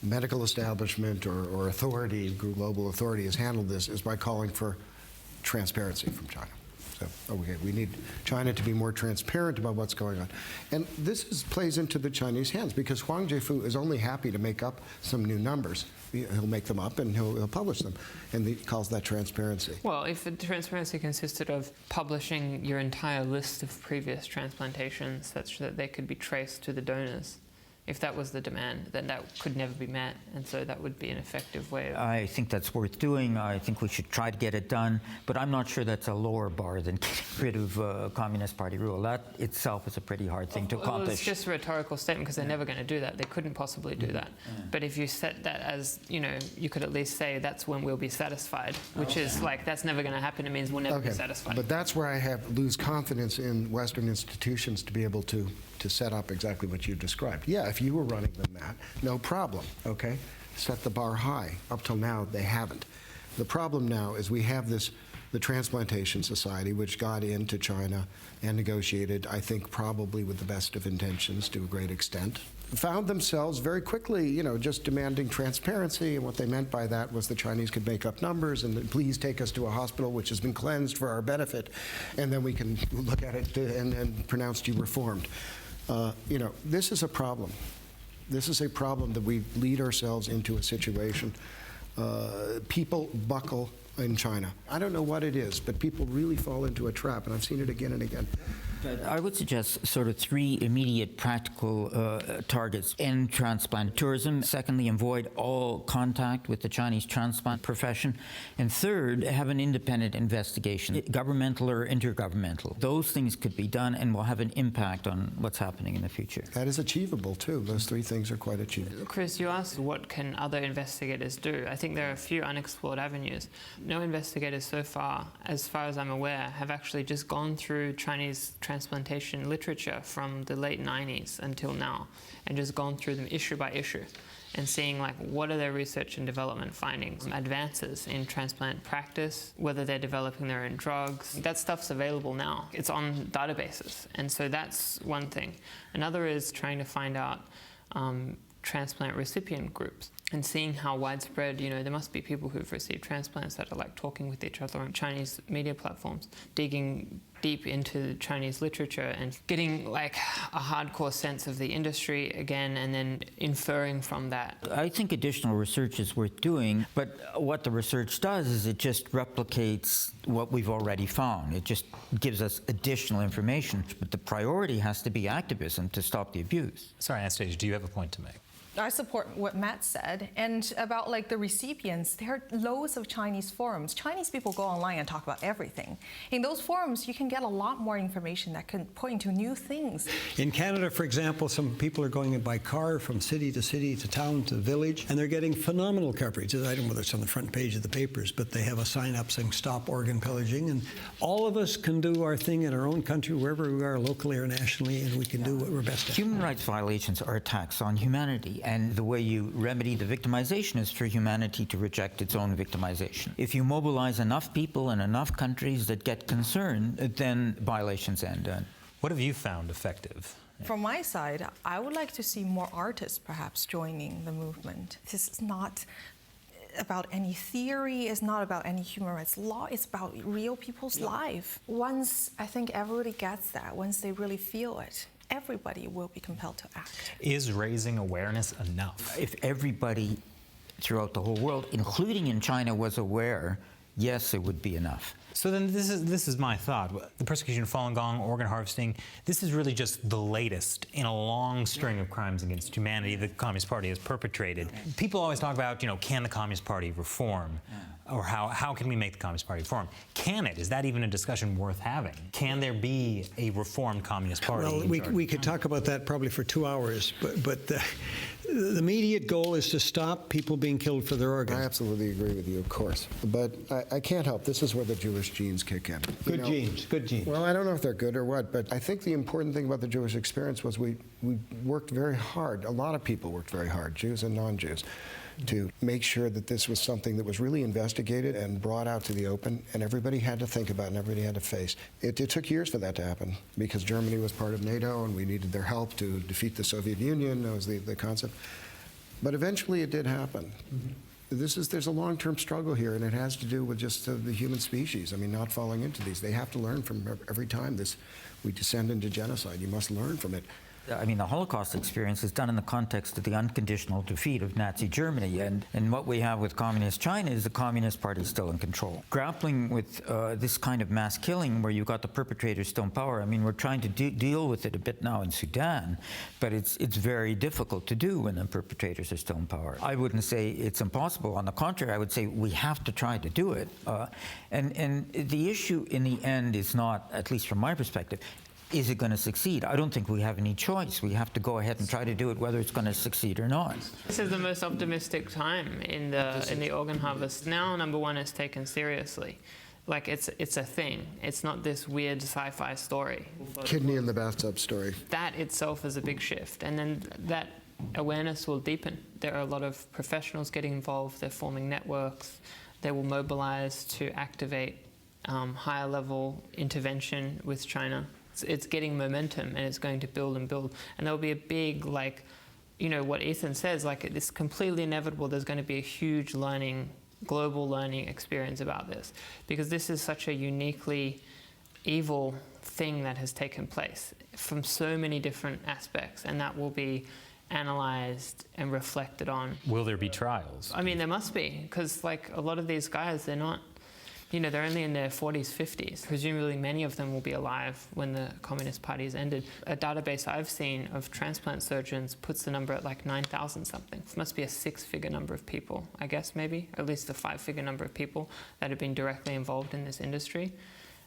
medical establishment or authority, global authority, has handled this is by calling for transparency from China. So, okay, we need China to be more transparent about what's going on. And this plays into the Chinese hands, because Huang Zhifu is only happy to make up some new numbers. He'll make them up and he'll publish them, and he calls that transparency. Well, if the transparency consisted of publishing your entire list of previous transplantations such that they could be traced to the donors, if that was the demand, then that could never be met, and so that would be an effective way of... I think that's worth doing. I think we should try to get it done, but I'm not sure that's a lower bar than getting rid of Communist Party rule. That itself is a pretty hard thing to accomplish. Well, it's just a rhetorical statement, because they're never going to do that. They couldn't possibly do that. But if you set that as, you could at least say that's when we'll be satisfied, which is like, that's never going to happen. It means we'll never be satisfied. But that's where I lose confidence in Western institutions to be able to set up exactly what you described. Yeah, if you were running them that, no problem, okay? Set the bar high. Up till now, they haven't. The problem now is we have the Transplantation Society, which got into China and negotiated, I think probably with the best of intentions to a great extent, found themselves very quickly, just demanding transparency, and what they meant by that was the Chinese could make up numbers and please take us to a hospital which has been cleansed for our benefit, and then we can look at it and pronounce you reformed. This is a problem. This is a problem that we lead ourselves into a situation. People buckle in China. I don't know what it is, but people really fall into a trap, and I've seen it again and again. I would suggest sort of 3 immediate practical targets. End transplant tourism. Secondly, avoid all contact with the Chinese transplant profession. And third, have an independent investigation, governmental or intergovernmental. Those things could be done and will have an impact on what's happening in the future. That is achievable, too. Those 3 things are quite achievable. Chris, you asked what can other investigators do. I think there are a few unexplored avenues. No investigators so far, as far as I'm aware, have actually just gone through Chinese transplantation literature from the late 90s until now, and just gone through them issue by issue and seeing what are their research and development findings, advances in transplant practice, whether they're developing their own drugs. That stuff's available now. It's on databases, and so that's one thing. Another is trying to find out transplant recipient groups and seeing how widespread, there must be people who've received transplants that are talking with each other on Chinese media platforms, digging deep into Chinese literature and getting a hardcore sense of the industry again, and then inferring from that. I think additional research is worth doing, but what the research does is it just replicates what we've already found. It just gives us additional information, but the priority has to be activism to stop the abuse. Sorry, Anastasia, do you have a point to make? I support what Matt said. And about the recipients, there are loads of Chinese forums. Chinese people go online and talk about everything. In those forums, you can get a lot more information that can point to new things. In Canada, for example, some people are going by car from city to town to village, and they're getting phenomenal coverage. I don't know whether it's on the front page of the papers, but they have a sign up saying stop organ pillaging. And all of us can do our thing in our own country, wherever we are, locally or nationally, and we can do what we're best at. Human rights violations are attacks on humanity. And the way you remedy the victimization is for humanity to reject its own victimization. If you mobilize enough people in enough countries that get concerned, then violations end. What have you found effective? From my side, I would like to see more artists perhaps joining the movement. This is not about any theory, it's not about any human rights law, it's about real people's life. Once I think everybody gets that, once they really feel it, everybody will be compelled to act. Is raising awareness enough? If everybody throughout the whole world, including in China, was aware, yes, it would be enough. So then this is my thought. The persecution of Falun Gong, organ harvesting, this is really just the latest in a long string of crimes against humanity the Communist Party has perpetrated. People always talk about, can the Communist Party reform? Or how can we make the Communist Party reform? Can it? Is that even a discussion worth having? Can there be a reformed Communist Party? Well, we could talk about that probably for 2 hours, but the immediate goal is to stop people being killed for their organs. I absolutely agree with you, of course. But I can't help. This is where the Jewish genes kick in. Good genes, good genes. Well, I don't know if they're good or what, but I think the important thing about the Jewish experience was we worked very hard. A lot of people worked very hard, Jews and non-Jews, to make sure that this was something that was really investigated and brought out to the open, and everybody had to think about it and everybody had to face. It took years for that to happen because Germany was part of NATO and we needed their help to defeat the Soviet Union. That was the concept. But eventually it did happen. There's a long-term struggle here, and it has to do with just the human species. I mean, not falling into these. They have to learn from every time we descend into genocide. You must learn from it. I mean, the Holocaust experience is done in the context of the unconditional defeat of Nazi Germany, and what we have with Communist China is the Communist Party still in control. Grappling with this kind of mass killing where you've got the perpetrators still in power, I mean, we're trying to deal with it a bit now in Sudan, but it's very difficult to do when the perpetrators are still in power. I wouldn't say it's impossible. On the contrary, I would say we have to try to do it. And the issue in the end is not, at least from my perspective, is it going to succeed? I don't think we have any choice. We have to go ahead and try to do it whether it's going to succeed or not. This is the most optimistic time in the organ harvest. Now, number one, is taken seriously. Like it's a thing. It's not this weird sci-fi story. Kidney in the bathtub story. That itself is a big shift, and then that awareness will deepen. There are a lot of professionals getting involved. They're forming networks. They will mobilize to activate higher level intervention with China. It's getting momentum, and it's going to build and build. And there'll be a big, what Ethan says, it's completely inevitable. There's going to be a huge global learning experience about this, because this is such a uniquely evil thing that has taken place from so many different aspects, and that will be analyzed and reflected on. Will there be trials? I mean, there must be, because a lot of these guys, they're not, they're only in their 40s, 50s. Presumably many of them will be alive when the Communist Party has ended. A database I've seen of transplant surgeons puts the number at 9,000 something. It must be a 6-figure number of people, I guess, maybe, or at least a 5-figure number of people that have been directly involved in this industry.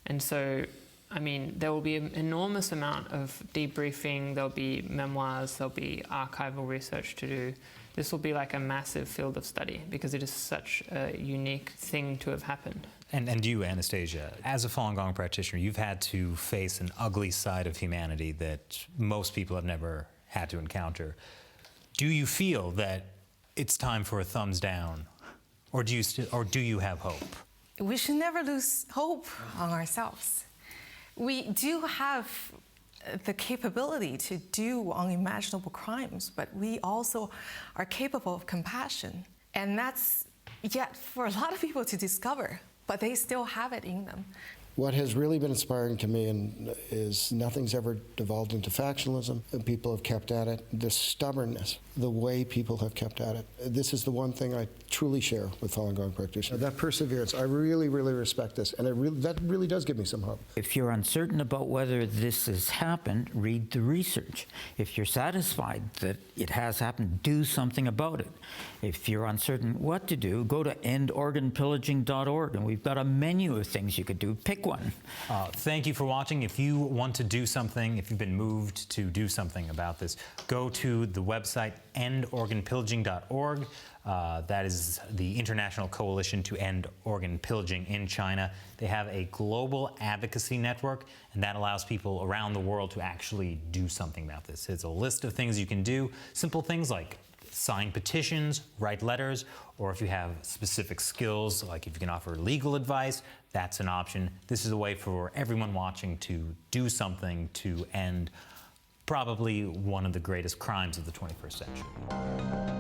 And so, I mean, there will be an enormous amount of debriefing, there'll be memoirs, there'll be archival research to do. This will be like a massive field of study because it is such a unique thing to have happened. And you, Anastasia, as a Falun Gong practitioner, you've had to face an ugly side of humanity that most people have never had to encounter. Do you feel that it's time for a thumbs down, or do you have hope? We should never lose hope on ourselves. We do have the capability to do unimaginable crimes, but we also are capable of compassion. And that's yet for a lot of people to discover, but they still have it in them. What has really been inspiring to me is nothing's ever devolved into factionalism, and people have kept at it. The stubbornness, the way people have kept at it. This is the one thing I truly share with Falun Gong practitioners. That perseverance, I really, really respect this, and that really does give me some hope. If you're uncertain about whether this has happened, read the research. If you're satisfied that it has happened, do something about it. If you're uncertain what to do, go to endorganpillaging.org, and we've got a menu of things you could do. Pick one. Thank you for watching. If you want to do something, if you've been moved to do something about this, go to the website endorganpillaging.org. That is the International Coalition to End Organ Pillaging in China. They have a global advocacy network, and that allows people around the world to actually do something about this. It's a list of things you can do, simple things like sign petitions, write letters, or if you have specific skills, like if you can offer legal advice, that's an option. This is a way for everyone watching to do something to end probably one of the greatest crimes of the 21st century.